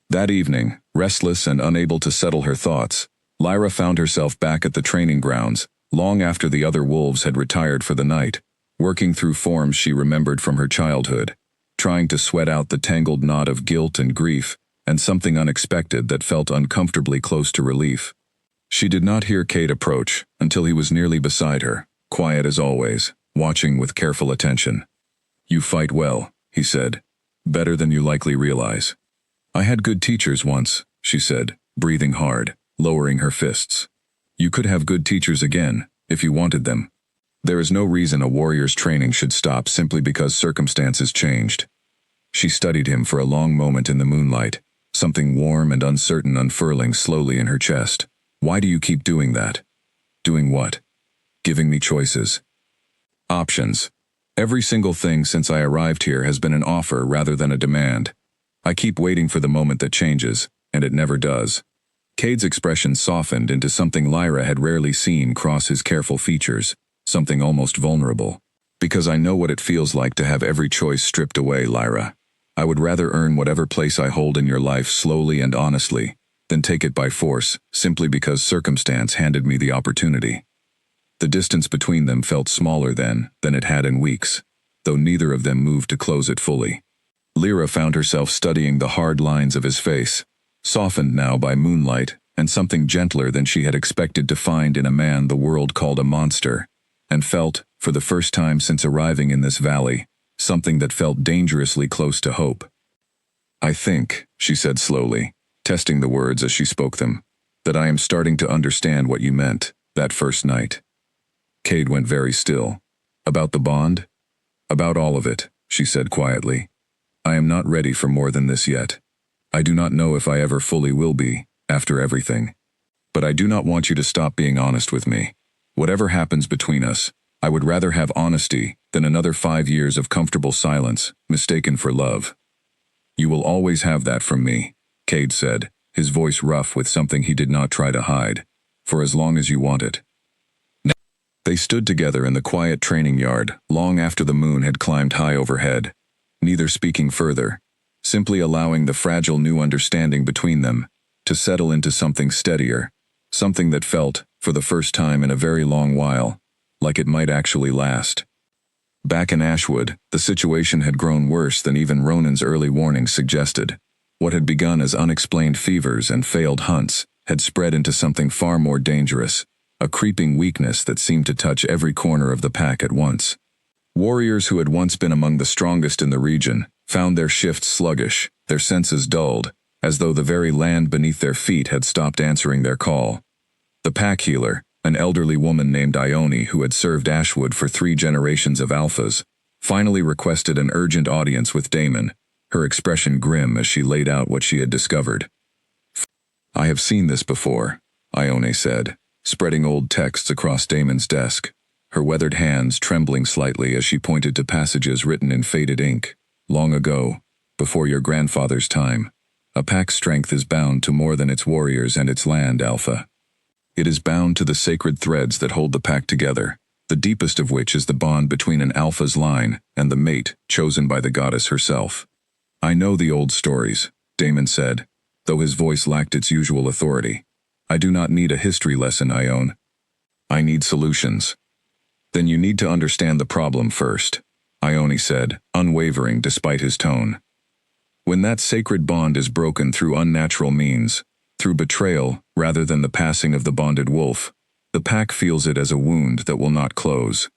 That evening, restless and unable to settle her thoughts, Lyra found herself back at the training grounds, long after the other wolves had retired for the night, working through forms she remembered from her childhood, trying to sweat out the tangled knot of guilt and grief, and something unexpected that felt uncomfortably close to relief. She did not hear Cade approach until he was nearly beside her, quiet as always, watching with careful attention. "You fight well," he said, "better than you likely realize." "I had good teachers once," she said, breathing hard, lowering her fists. "You could have good teachers again, if you wanted them. There is no reason a warrior's training should stop simply because circumstances changed." She studied him for a long moment in the moonlight, something warm and uncertain unfurling slowly in her chest. "Why do you keep doing that?" "Doing what?" "Giving me choices. Options. Every single thing since I arrived here has been an offer rather than a demand. I keep waiting for the moment that changes, and it never does." Cade's expression softened into something Lyra had rarely seen cross his careful features, something almost vulnerable. "Because I know what it feels like to have every choice stripped away, Lyra. I would rather earn whatever place I hold in your life slowly and honestly, than take it by force, simply because circumstance handed me the opportunity." The distance between them felt smaller then than it had in weeks, though neither of them moved to close it fully. Lyra found herself studying the hard lines of his face, softened now by moonlight and something gentler than she had expected to find in a man the world called a monster, and felt, for the first time since arriving in this valley, something that felt dangerously close to hope. "I think," she said slowly, testing the words as she spoke them, "that I am starting to understand what you meant, that first night." Cade went very still. "About the bond?" "About all of it," she said quietly. "I am not ready for more than this yet. I do not know if I ever fully will be, after everything. But I do not want you to stop being honest with me. Whatever happens between us, I would rather have honesty than another 5 years of comfortable silence, mistaken for love. You will always have that from me, Cade said, his voice rough with something he did not try to hide. For as long as you want it. They stood together in the quiet training yard, long after the moon had climbed high overhead, neither speaking further, simply allowing the fragile new understanding between them to settle into something steadier, something that felt, for the first time in a very long while, like it might actually last. Back in Ashwood, the situation had grown worse than even Ronan's early warnings suggested. What had begun as unexplained fevers and failed hunts had spread into something far more dangerous, a creeping weakness that seemed to touch every corner of the pack at once. Warriors who had once been among the strongest in the region found their shifts sluggish, their senses dulled, as though the very land beneath their feet had stopped answering their call. The pack healer, an elderly woman named Ione who had served Ashwood for 3 generations of alphas, finally requested an urgent audience with Damon, her expression grim as she laid out what she had discovered. I have seen this before, Ione said, spreading old texts across Damon's desk, her weathered hands trembling slightly as she pointed to passages written in faded ink. Long ago, before your grandfather's time, a pack's strength is bound to more than its warriors and its land, Alpha. It is bound to the sacred threads that hold the pack together, the deepest of which is the bond between an Alpha's line and the mate chosen by the goddess herself. I know the old stories, Damon said, though his voice lacked its usual authority. I do not need a history lesson, Ione. I need solutions. Then you need to understand the problem first, Ione said, unwavering despite his tone. When that sacred bond is broken through unnatural means, through betrayal rather than the passing of the bonded wolf, the pack feels it as a wound that will not close.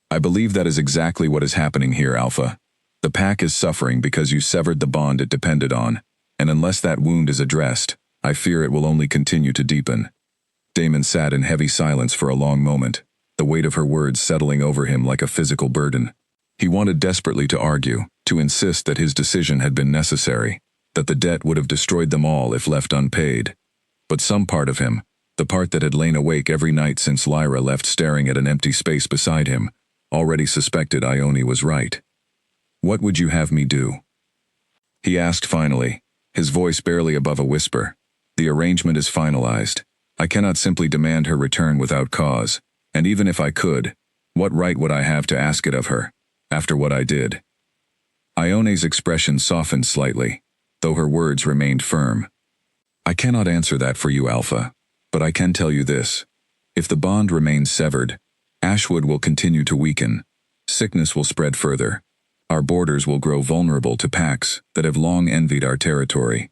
I believe that is exactly what is happening here, Alpha. The pack is suffering because you severed the bond it depended on, and unless that wound is addressed, I fear it will only continue to deepen. Damon sat in heavy silence for a long moment, the weight of her words settling over him like a physical burden. He wanted desperately to argue, to insist that his decision had been necessary, that the debt would have destroyed them all if left unpaid. But some part of him, the part that had lain awake every night since Lyra left staring at an empty space beside him, already suspected Ione was right. What would you have me do? He asked finally, his voice barely above a whisper. The arrangement is finalized. I cannot simply demand her return without cause, and even if I could, what right would I have to ask it of her, after what I did? Ione's expression softened slightly, though her words remained firm. I cannot answer that for you, Alpha, but I can tell you this. If the bond remains severed, Ashwood will continue to weaken. Sickness will spread further. Our borders will grow vulnerable to packs that have long envied our territory.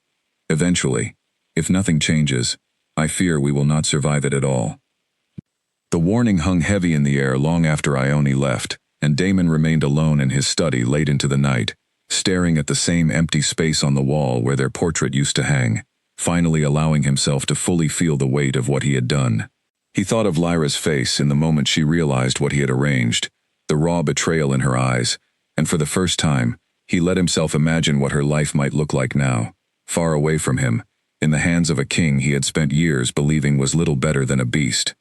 Eventually, if nothing changes, I fear we will not survive it at all. The warning hung heavy in the air long after Ione left, and Damon remained alone in his study late into the night, staring at the same empty space on the wall where their portrait used to hang, finally allowing himself to fully feel the weight of what he had done. He thought of Lyra's face in the moment she realized what he had arranged, the raw betrayal in her eyes, and for the first time, he let himself imagine what her life might look like now, far away from him, in the hands of a king he had spent years believing was little better than a beast.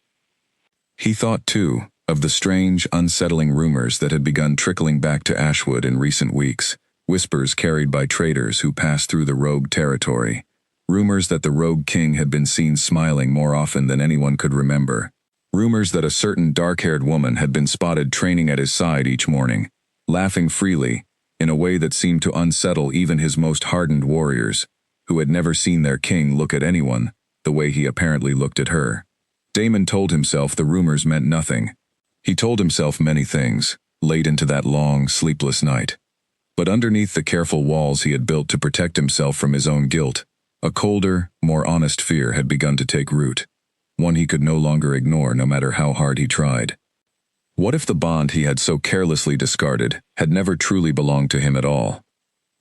He thought, too, of the strange, unsettling rumors that had begun trickling back to Ashwood in recent weeks, whispers carried by traders who passed through the rogue territory, rumors that the rogue king had been seen smiling more often than anyone could remember, rumors that a certain dark-haired woman had been spotted training at his side each morning, laughing freely, in a way that seemed to unsettle even his most hardened warriors, who had never seen their king look at anyone the way he apparently looked at her. Damon told himself the rumors meant nothing. He told himself many things, late into that long, sleepless night. But underneath the careful walls he had built to protect himself from his own guilt, a colder, more honest fear had begun to take root, one he could no longer ignore no matter how hard he tried. What if the bond he had so carelessly discarded had never truly belonged to him at all?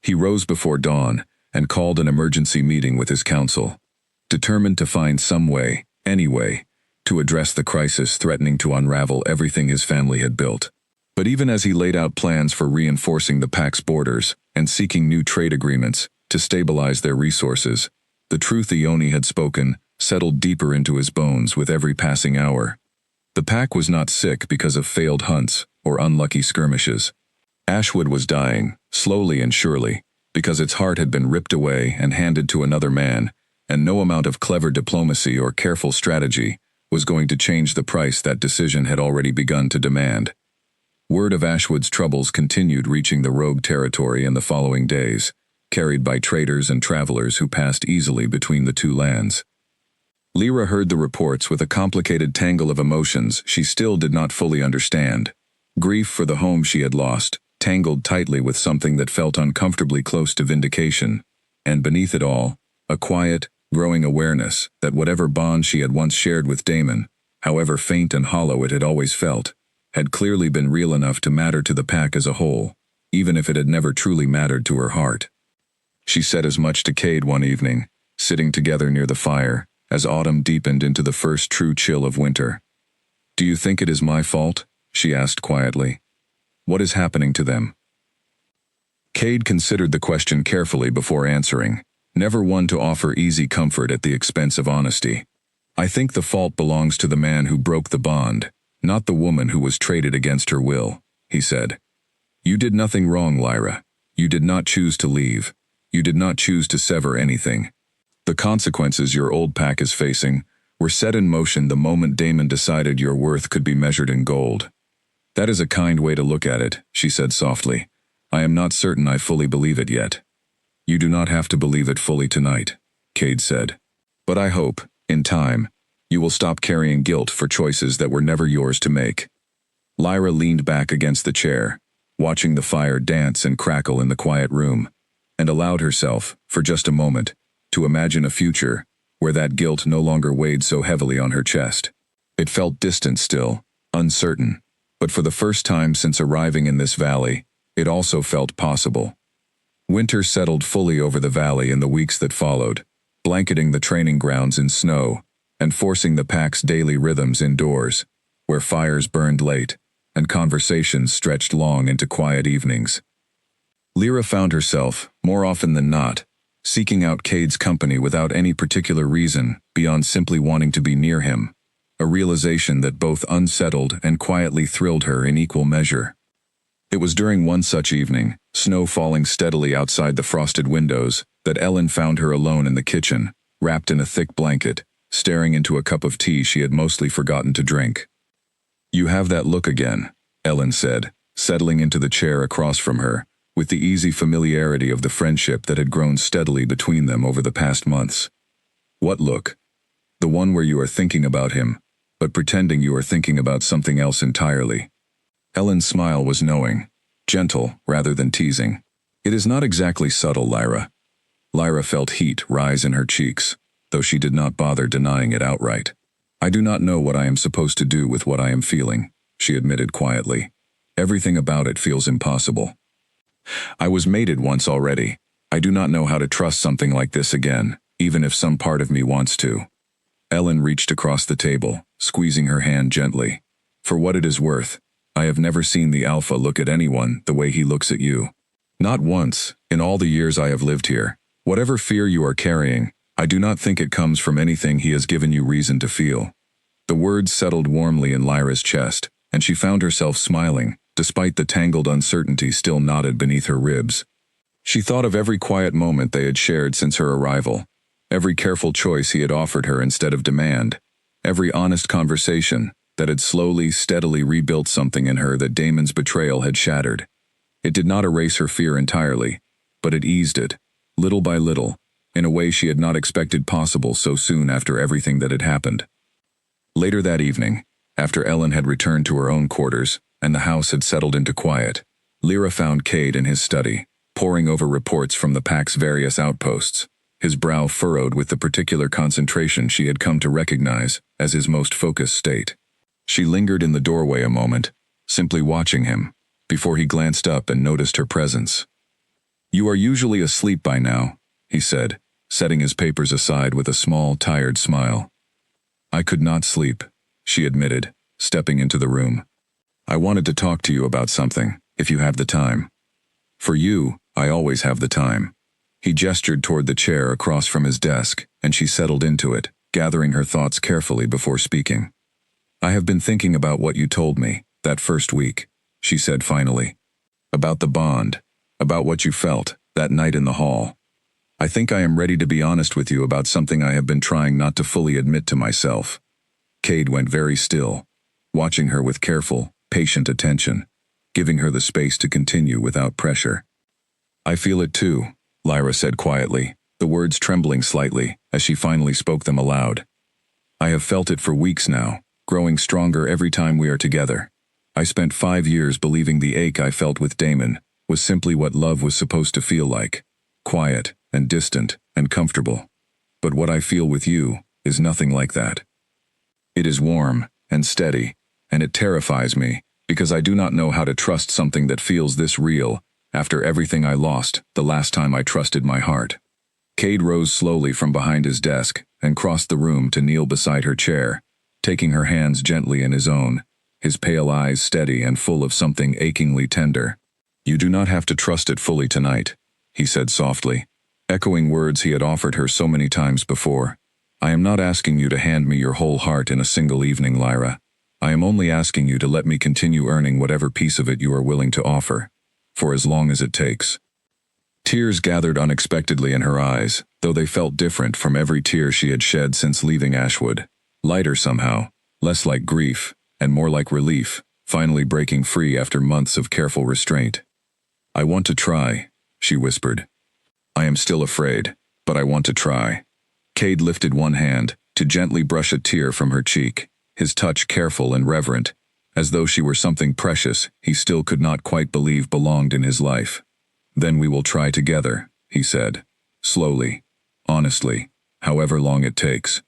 He rose before dawn and called an emergency meeting with his council, determined to find some way, any way, to address the crisis threatening to unravel everything his family had built. But even as he laid out plans for reinforcing the pack's borders and seeking new trade agreements to stabilize their resources, The truth Ione had spoken settled deeper into his bones with every passing hour. The pack was not sick because of failed hunts or unlucky skirmishes. Ashwood was dying, slowly and surely, because its heart had been ripped away and handed to another man, and no amount of clever diplomacy or careful strategy was going to change the price that decision had already begun to demand. Word of Ashwood's troubles continued reaching the rogue territory in the following days, carried by traders and travelers who passed easily between the two lands. Lyra heard the reports with a complicated tangle of emotions she still did not fully understand. Grief for the home she had lost, tangled tightly with something that felt uncomfortably close to vindication, and beneath it all, a quiet, growing awareness that whatever bond she had once shared with Damon, however faint and hollow it had always felt, had clearly been real enough to matter to the pack as a whole, even if it had never truly mattered to her heart. She said as much to Cade one evening, sitting together near the fire, as autumn deepened into the first true chill of winter. "Do you think it is my fault?" she asked quietly. "What is happening to them?" Cade considered the question carefully before answering, never one to offer easy comfort at the expense of honesty. "I think the fault belongs to the man who broke the bond, not the woman who was traded against her will," he said. "You did nothing wrong, Lyra. You did not choose to leave. You did not choose to sever anything. The consequences your old pack is facing were set in motion the moment Damon decided your worth could be measured in gold." "That is a kind way to look at it," she said softly. "I am not certain I fully believe it yet." "You do not have to believe it fully tonight," Cade said. "But I hope, in time, you will stop carrying guilt for choices that were never yours to make." Lyra leaned back against the chair, watching the fire dance and crackle in the quiet room, and allowed herself, for just a moment, to imagine a future where that guilt no longer weighed so heavily on her chest. It felt distant still, uncertain, but for the first time since arriving in this valley, it also felt possible. Winter settled fully over the valley in the weeks that followed, blanketing the training grounds in snow and forcing the pack's daily rhythms indoors, where fires burned late and conversations stretched long into quiet evenings. Lyra found herself, more often than not, seeking out Cade's company without any particular reason beyond simply wanting to be near him, a realization that both unsettled and quietly thrilled her in equal measure. It was during one such evening, snow falling steadily outside the frosted windows, that Ellen found her alone in the kitchen, wrapped in a thick blanket, staring into a cup of tea she had mostly forgotten to drink. "You have that look again," Ellen said, settling into the chair across from her, with the easy familiarity of the friendship that had grown steadily between them over the past months. "What look?" "The one where you are thinking about him, but pretending you are thinking about something else entirely." Ellen's smile was knowing, gentle rather than teasing. "It is not exactly subtle, Lyra." Lyra felt heat rise in her cheeks, though she did not bother denying it outright. "I do not know what I am supposed to do with what I am feeling," she admitted quietly. "Everything about it feels impossible. I was mated once already. I do not know how to trust something like this again, even if some part of me wants to." Ellen reached across the table, squeezing her hand gently. "For what it is worth, I have never seen the Alpha look at anyone the way he looks at you. Not once, in all the years I have lived here. Whatever fear you are carrying, I do not think it comes from anything he has given you reason to feel." The words settled warmly in Lyra's chest, and she found herself smiling, despite the tangled uncertainty still knotted beneath her ribs. She thought of every quiet moment they had shared since her arrival, every careful choice he had offered her instead of demand, every honest conversation that had slowly, steadily rebuilt something in her that Damon's betrayal had shattered. It did not erase her fear entirely, but it eased it, little by little, in a way she had not expected possible so soon after everything that had happened. Later that evening, after Ellen had returned to her own quarters, and the house had settled into quiet, Lyra found Cade in his study, poring over reports from the pack's various outposts, his brow furrowed with the particular concentration she had come to recognize as his most focused state. She lingered in the doorway a moment, simply watching him, before he glanced up and noticed her presence. "You are usually asleep by now," he said, setting his papers aside with a small, tired smile. "I could not sleep," she admitted, stepping into the room. "I wanted to talk to you about something, if you have the time." "For you, I always have the time." He gestured toward the chair across from his desk, and she settled into it, gathering her thoughts carefully before speaking. "I have been thinking about what you told me, that first week," she said finally. "About the bond, about what you felt, that night in the hall. I think I am ready to be honest with you about something I have been trying not to fully admit to myself." Cade went very still, watching her with careful, patient attention, giving her the space to continue without pressure. "I feel it too," Lyra said quietly, the words trembling slightly as she finally spoke them aloud. "I have felt it for weeks now, growing stronger every time we are together. I spent 5 years believing the ache I felt with Damon was simply what love was supposed to feel like, quiet and distant and comfortable. But what I feel with you is nothing like that. It is warm and steady, and it terrifies me, because I do not know how to trust something that feels this real after everything I lost the last time I trusted my heart." Cade rose slowly from behind his desk and crossed the room to kneel beside her chair, taking her hands gently in his own, his pale eyes steady and full of something achingly tender. "You do not have to trust it fully tonight," he said softly, echoing words he had offered her so many times before. "I am not asking you to hand me your whole heart in a single evening, Lyra. I am only asking you to let me continue earning whatever piece of it you are willing to offer, for as long as it takes." Tears gathered unexpectedly in her eyes, though they felt different from every tear she had shed since leaving Ashwood. Lighter somehow, less like grief, and more like relief, finally breaking free after months of careful restraint. "I want to try," she whispered. "I am still afraid, but I want to try." Cade lifted one hand to gently brush a tear from her cheek, his touch careful and reverent, as though she were something precious he still could not quite believe belonged in his life. "Then we will try together," he said, slowly, honestly, however long it takes.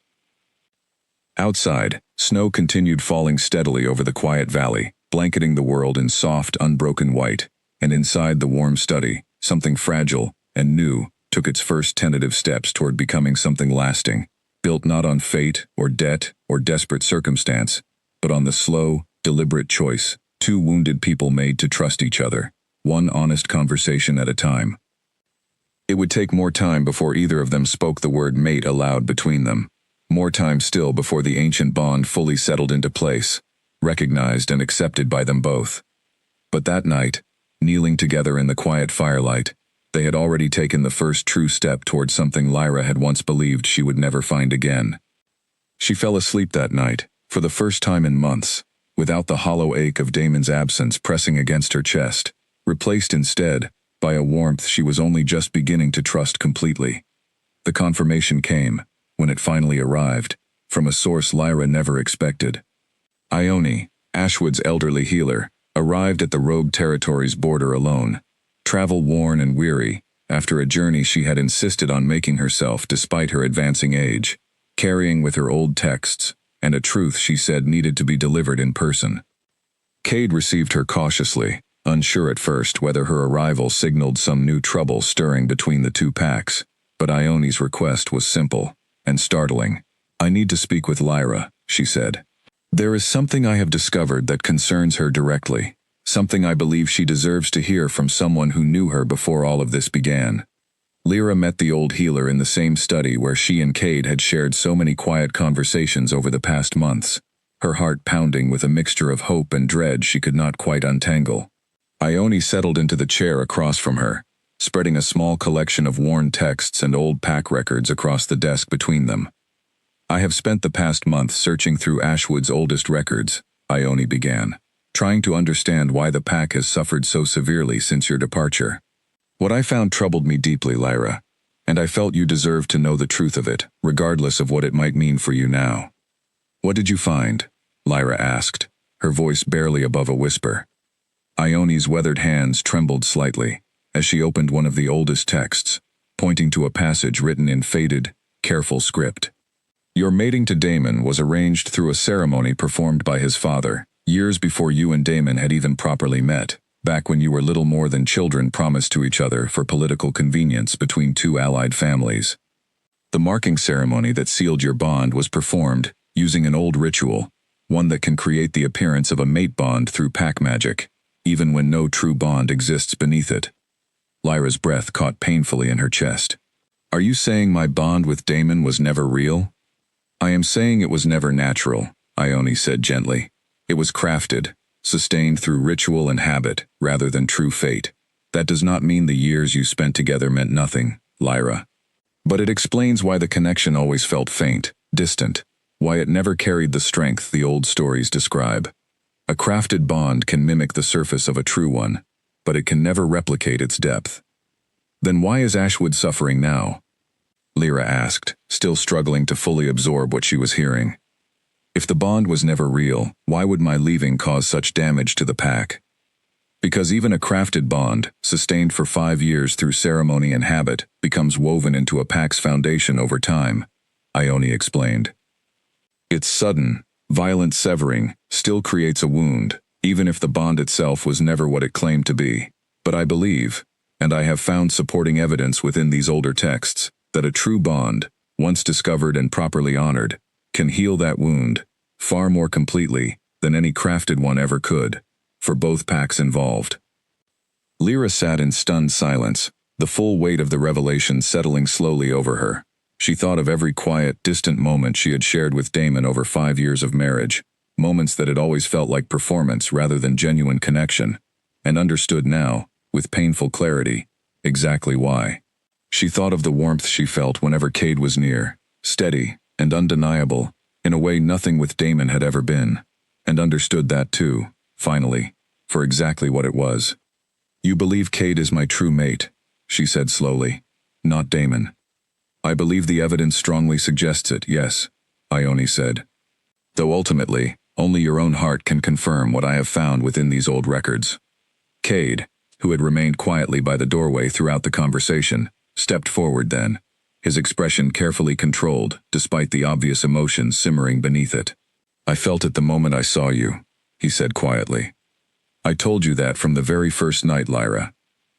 Outside, snow continued falling steadily over the quiet valley, blanketing the world in soft, unbroken white, and inside the warm study, something fragile and new took its first tentative steps toward becoming something lasting, built not on fate or debt or desperate circumstance, but on the slow, deliberate choice two wounded people made to trust each other, one honest conversation at a time. It would take more time before either of them spoke the word mate aloud between them, more time still before the ancient bond fully settled into place, recognized and accepted by them both. But that night, kneeling together in the quiet firelight, they had already taken the first true step toward something Lyra had once believed she would never find again. She fell asleep that night, for the first time in months, without the hollow ache of Damon's absence pressing against her chest, replaced instead by a warmth she was only just beginning to trust completely. The confirmation came, when it finally arrived, from a source Lyra never expected. Ione, Ashwood's elderly healer, arrived at the Rogue Territory's border alone, travel-worn and weary, after a journey she had insisted on making herself despite her advancing age, carrying with her old texts, and a truth she said needed to be delivered in person. Cade received her cautiously, unsure at first whether her arrival signaled some new trouble stirring between the two packs, but Ione's request was simple and startling. "I need to speak with Lyra," she said. "There is something I have discovered that concerns her directly, something I believe she deserves to hear from someone who knew her before all of this began." Lyra met the old healer in the same study where she and Cade had shared so many quiet conversations over the past months, her heart pounding with a mixture of hope and dread she could not quite untangle. Ione settled into the chair across from her, spreading a small collection of worn texts and old pack records across the desk between them. "I have spent the past month searching through Ashwood's oldest records," Ione began, "trying to understand why the pack has suffered so severely since your departure. What I found troubled me deeply, Lyra, and I felt you deserved to know the truth of it, regardless of what it might mean for you now." "What did you find?" Lyra asked, her voice barely above a whisper. Ione's weathered hands trembled slightly as she opened one of the oldest texts, pointing to a passage written in faded, careful script. "Your mating to Damon was arranged through a ceremony performed by his father, years before you and Damon had even properly met, back when you were little more than children promised to each other for political convenience between two allied families. The marking ceremony that sealed your bond was performed using an old ritual, one that can create the appearance of a mate bond through pack magic, even when no true bond exists beneath it." Lyra's breath caught painfully in her chest. Are you saying my bond with Damon was never real? I am saying it was never natural, Ione said gently. It was crafted, sustained through ritual and habit, rather than true fate. That does not mean the years you spent together meant nothing, Lyra. But it explains why the connection always felt faint, distant, why it never carried the strength the old stories describe. A crafted bond can mimic the surface of a true one, but it can never replicate its depth. Then why is Ashwood suffering now? Lyra asked, still struggling to fully absorb what she was hearing. If the bond was never real, why would my leaving cause such damage to the pack? Because even a crafted bond, sustained for 5 years through ceremony and habit, becomes woven into a pack's foundation over time, Ione explained. Its sudden, violent severing still creates a wound, even if the bond itself was never what it claimed to be. But I believe, and I have found supporting evidence within these older texts, that a true bond, once discovered and properly honored, can heal that wound far more completely than any crafted one ever could, for both packs involved. Lyra sat in stunned silence, the full weight of the revelation settling slowly over her. She thought of every quiet, distant moment she had shared with Damon over 5 years of marriage, moments that had always felt like performance rather than genuine connection, and understood now, with painful clarity, exactly why. She thought of the warmth she felt whenever Cade was near, steady and undeniable, in a way nothing with Damon had ever been, and understood that too, finally, for exactly what it was. You believe Cade is my true mate, she said slowly, not Damon. I believe the evidence strongly suggests it, yes, Ione said. Though ultimately, only your own heart can confirm what I have found within these old records. Cade, who had remained quietly by the doorway throughout the conversation, stepped forward then, his expression carefully controlled despite the obvious emotions simmering beneath it. I felt it the moment I saw you, he said quietly. I told you that from the very first night, Lyra.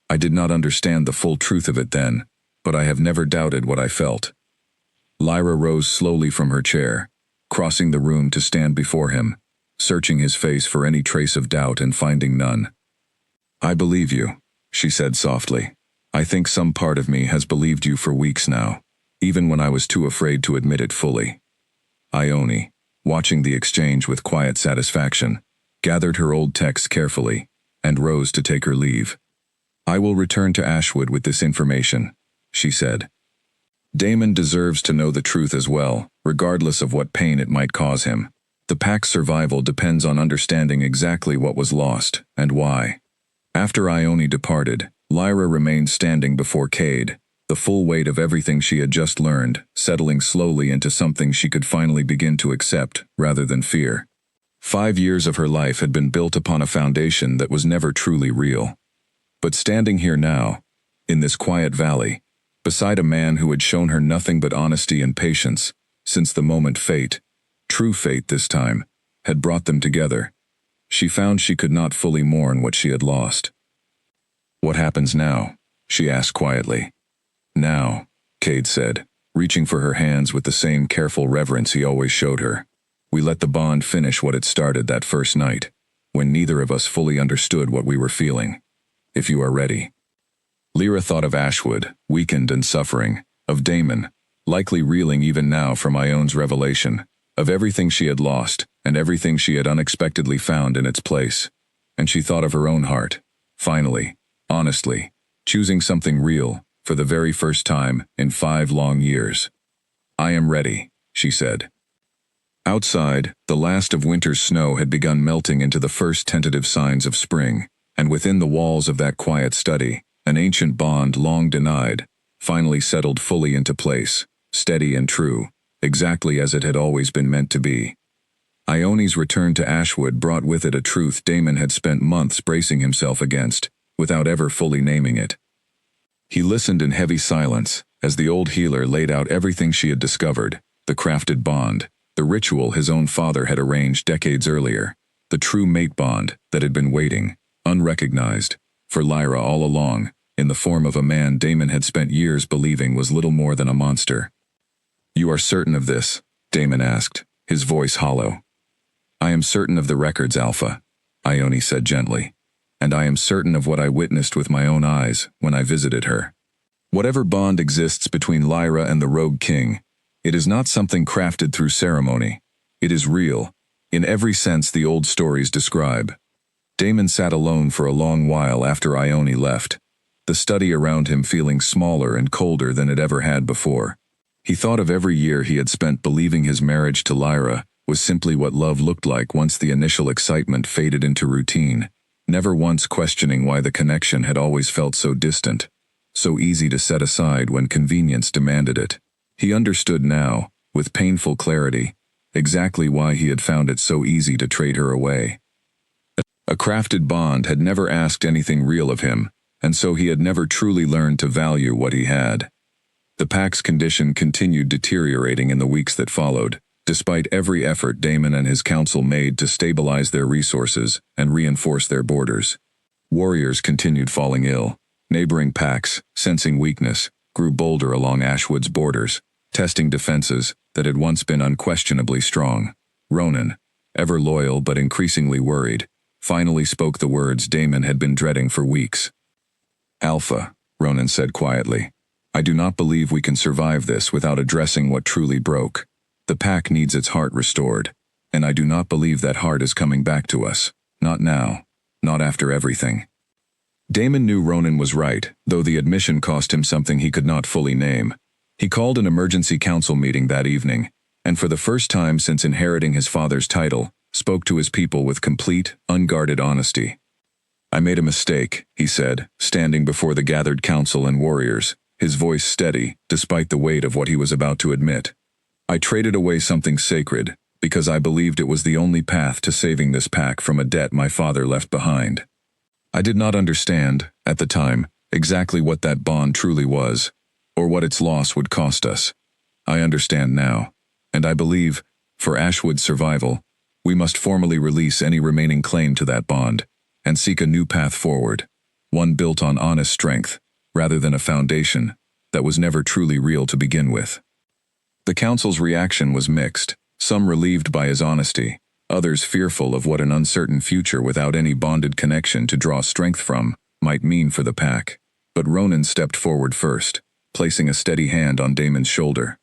I did not understand the full truth of it then, but I have never doubted what I felt. Lyra rose slowly from her chair, crossing the room to stand before him, searching his face for any trace of doubt and finding none. I believe you, she said softly. I think some part of me has believed you for weeks now, even when I was too afraid to admit it fully. Ione, watching the exchange with quiet satisfaction, gathered her old texts carefully, and rose to take her leave. I will return to Ashwood with this information, she said. Damon deserves to know the truth as well, regardless of what pain it might cause him. The pack's survival depends on understanding exactly what was lost, and why. After Ione departed, Lyra remained standing before Cade, the full weight of everything she had just learned, settling slowly into something she could finally begin to accept, rather than fear. 5 years of her life had been built upon a foundation that was never truly real. But standing here now, in this quiet valley, beside a man who had shown her nothing but honesty and patience, since the moment fate, true fate this time, had brought them together, she found she could not fully mourn what she had lost. What happens now? She asked quietly. Now, Cade said, reaching for her hands with the same careful reverence he always showed her. We let the bond finish what it started that first night, when neither of us fully understood what we were feeling. If you are ready. Lyra thought of Ashwood, weakened and suffering, of Damon, likely reeling even now from Ione's revelation, of everything she had lost and everything she had unexpectedly found in its place. And she thought of her own heart, finally, honestly, choosing something real, for the very first time in 5 long years. I am ready, she said. Outside, the last of winter's snow had begun melting into the first tentative signs of spring, and within the walls of that quiet study, an ancient bond long denied, finally settled fully into place, steady and true, exactly as it had always been meant to be. Ione's return to Ashwood brought with it a truth Damon had spent months bracing himself against, without ever fully naming it. He listened in heavy silence, as the old healer laid out everything she had discovered, the crafted bond, the ritual his own father had arranged decades earlier, the true mate bond that had been waiting, unrecognized, for Lyra all along, in the form of a man Damon had spent years believing was little more than a monster. You are certain of this? Damon asked, his voice hollow. I am certain of the records, Alpha, Ione said gently. and I am certain of what I witnessed with my own eyes when I visited her. Whatever bond exists between Lyra and the Rogue King, it is not something crafted through ceremony. It is real, in every sense the old stories describe. Damon sat alone for a long while after Ione left, the study around him feeling smaller and colder than it ever had before. He thought of every year he had spent believing his marriage to Lyra was simply what love looked like once the initial excitement faded into routine, never once questioning why the connection had always felt so distant, so easy to set aside when convenience demanded it. He understood now, with painful clarity, exactly why he had found it so easy to trade her away. A crafted bond had never asked anything real of him, and so he had never truly learned to value what he had. The pack's condition continued deteriorating in the weeks that followed, despite every effort Damon and his council made to stabilize their resources and reinforce their borders. Warriors continued falling ill. Neighboring packs, sensing weakness, grew bolder along Ashwood's borders, testing defenses that had once been unquestionably strong. Ronan, ever loyal but increasingly worried, finally spoke the words Damon had been dreading for weeks. "Alpha," Ronan said quietly, "I do not believe we can survive this without addressing what truly broke. The pack needs its heart restored, and I do not believe that heart is coming back to us. Not now. Not after everything." Damon knew Ronan was right, though the admission cost him something he could not fully name. He called an emergency council meeting that evening, and for the first time since inheriting his father's title, spoke to his people with complete, unguarded honesty. "I made a mistake," he said, standing before the gathered council and warriors, his voice steady, despite the weight of what he was about to admit. "I traded away something sacred, because I believed it was the only path to saving this pack from a debt my father left behind. I did not understand, at the time, exactly what that bond truly was, or what its loss would cost us. I understand now, and I believe, for Ashwood's survival, we must formally release any remaining claim to that bond, and seek a new path forward, one built on honest strength, rather than a foundation that was never truly real to begin with." The council's reaction was mixed, some relieved by his honesty, others fearful of what an uncertain future without any bonded connection to draw strength from might mean for the pack. But Ronan stepped forward first, placing a steady hand on Damon's shoulder.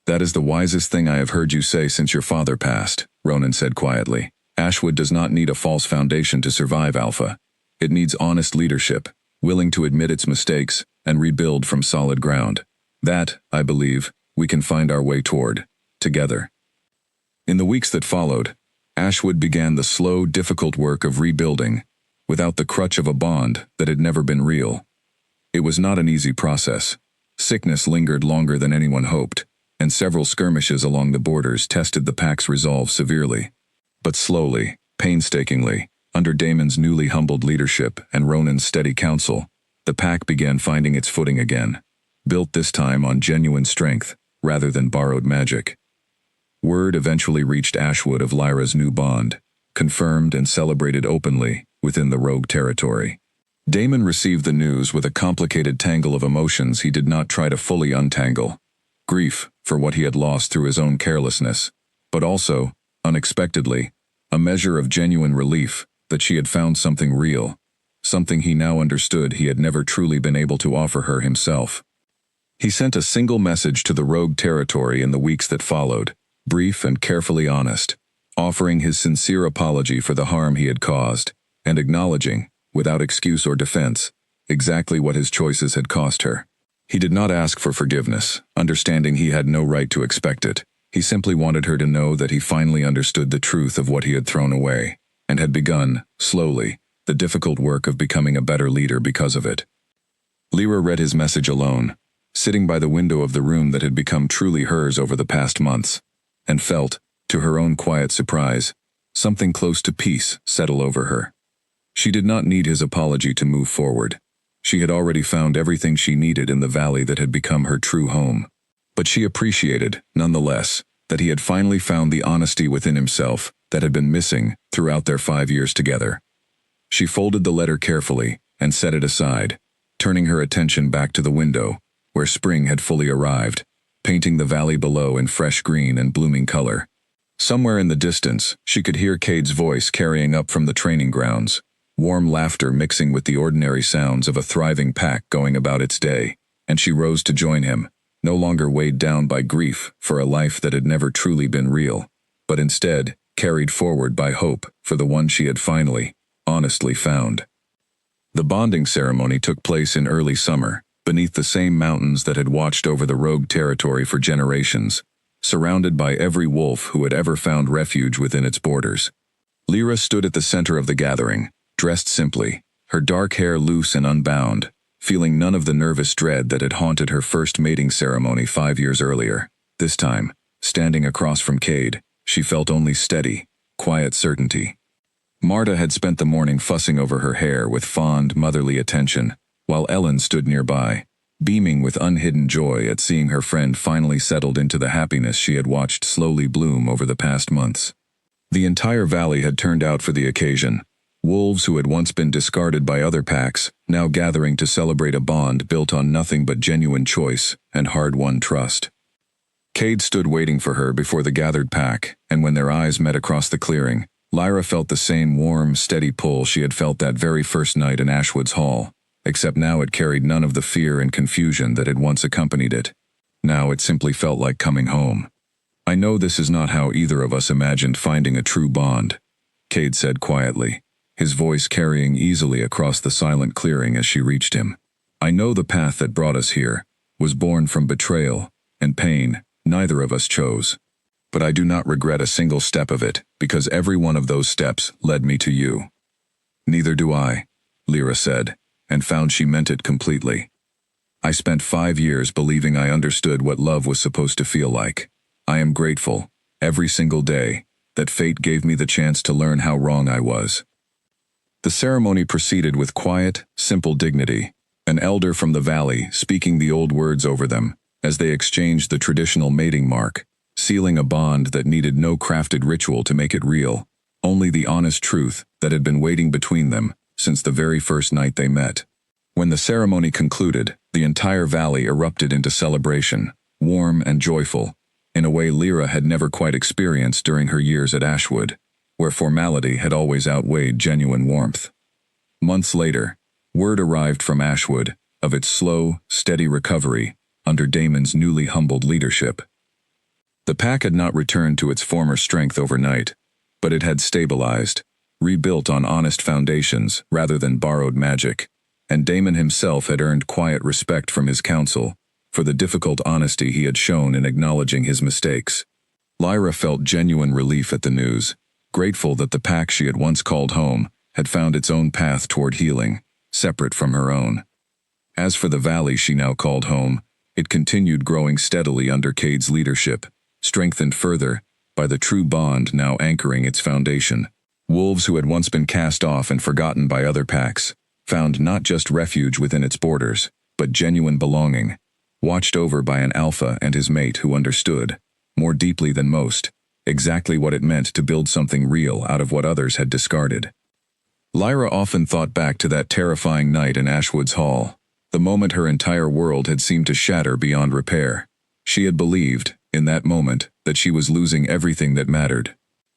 "That is the wisest thing I have heard you say since your father passed," Ronan said quietly. "Ashwood does not need a false foundation to survive, Alpha. It needs honest leadership, willing to admit its mistakes and rebuild from solid ground. That, I believe, we can find our way toward, together." In the weeks that followed, Ashwood began the slow, difficult work of rebuilding, without the crutch of a bond that had never been real. It was not an easy process. Sickness lingered longer than anyone hoped, and several skirmishes along the borders tested the pack's resolve severely. But slowly, painstakingly, under Damon's newly humbled leadership and Ronan's steady counsel, the pack began finding its footing again, built this time on genuine strength rather than borrowed magic. Word eventually reached Ashwood of Lyra's new bond, confirmed and celebrated openly within the Rogue territory. Damon received the news with a complicated tangle of emotions he did not try to fully untangle. Grief for what he had lost through his own carelessness, but also, unexpectedly, a measure of genuine relief that she had found something real, something he now understood he had never truly been able to offer her himself. He sent a single message to the Rogue territory in the weeks that followed, brief and carefully honest, offering his sincere apology for the harm he had caused, and acknowledging, without excuse or defense, exactly what his choices had cost her. He did not ask for forgiveness, understanding he had no right to expect it. He simply wanted her to know that he finally understood the truth of what he had thrown away, and had begun, slowly, the difficult work of becoming a better leader because of it. Lyra read his message alone, sitting by the window of the room that had become truly hers over the past months, and felt, to her own quiet surprise, something close to peace settle over her. She did not need his apology to move forward. She had already found everything she needed in the valley that had become her true home. But she appreciated, nonetheless, that he had finally found the honesty within himself that had been missing throughout their 5 years together. She folded the letter carefully and set it aside, turning her attention back to the window, where spring had fully arrived, painting the valley below in fresh green and blooming color. Somewhere in the distance, she could hear Cade's voice carrying up from the training grounds. warm laughter mixing with the ordinary sounds of a thriving pack going about its day, and she rose to join him, no longer weighed down by grief for a life that had never truly been real, but instead carried forward by hope for the one she had finally, honestly found. The bonding ceremony took place in early summer, beneath the same mountains that had watched over the rogue territory for generations, surrounded by every wolf who had ever found refuge within its borders. Lyra stood at the center of the gathering, dressed simply, her dark hair loose and unbound, feeling none of the nervous dread that had haunted her first mating ceremony 5 years earlier. This time, standing across from Cade, she felt only steady, quiet certainty. Marta had spent the morning fussing over her hair with fond, motherly attention, while Ellen stood nearby, beaming with unhidden joy at seeing her friend finally settled into the happiness she had watched slowly bloom over the past months. The entire valley had turned out for the occasion, wolves who had once been discarded by other packs, now gathering to celebrate a bond built on nothing but genuine choice and hard-won trust. Cade stood waiting for her before the gathered pack, and when their eyes met across the clearing, Lyra felt the same warm, steady pull she had felt that very first night in Ashwood's Hall, except now it carried none of the fear and confusion that had once accompanied it. Now it simply felt like coming home. "I know this is not how either of us imagined finding a true bond," Cade said quietly, his voice carrying easily across the silent clearing as she reached him. "I know the path that brought us here was born from betrayal and pain neither of us chose. But I do not regret a single step of it, because every one of those steps led me to you." "Neither do I," Lyra said, and found she meant it completely. "I spent 5 years believing I understood what love was supposed to feel like. I am grateful, every single day, that fate gave me the chance to learn how wrong I was." The ceremony proceeded with quiet, simple dignity, an elder from the valley speaking the old words over them, as they exchanged the traditional mating mark, sealing a bond that needed no crafted ritual to make it real, only the honest truth that had been waiting between them since the very first night they met. When the ceremony concluded, the entire valley erupted into celebration, warm and joyful, in a way Lyra had never quite experienced during her years at Ashwood, where formality had always outweighed genuine warmth. Months later, word arrived from Ashwood of its slow, steady recovery under Damon's newly humbled leadership. The pack had not returned to its former strength overnight, but it had stabilized, rebuilt on honest foundations rather than borrowed magic, and Damon himself had earned quiet respect from his council for the difficult honesty he had shown in acknowledging his mistakes. Lyra felt genuine relief at the news, grateful that the pack she had once called home had found its own path toward healing, separate from her own. As for the valley she now called home, it continued growing steadily under Cade's leadership, strengthened further by the true bond now anchoring its foundation. Wolves who had once been cast off and forgotten by other packs found not just refuge within its borders, but genuine belonging, watched over by an alpha and his mate who understood, more deeply than most, exactly what it meant to build something real out of what others had discarded. Lyra often thought back to that terrifying night in Ashwood's Hall, the moment her entire world had seemed to shatter beyond repair. She had believed, in that moment, that she was losing everything that mattered.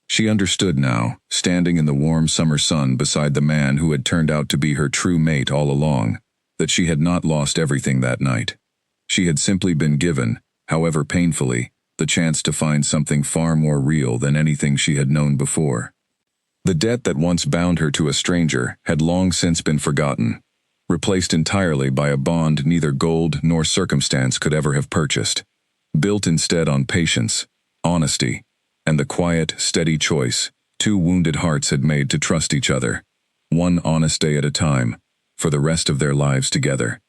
She understood now, standing in the warm summer sun beside the man who had turned out to be her true mate all along, that she had not lost everything that night. She had simply been given, however painfully, the chance to find something far more real than anything she had known before. The debt that once bound her to a stranger had long since been forgotten, replaced entirely by a bond neither gold nor circumstance could ever have purchased, built instead on patience, honesty, and the quiet, steady choice two wounded hearts had made to trust each other, one honest day at a time, for the rest of their lives together.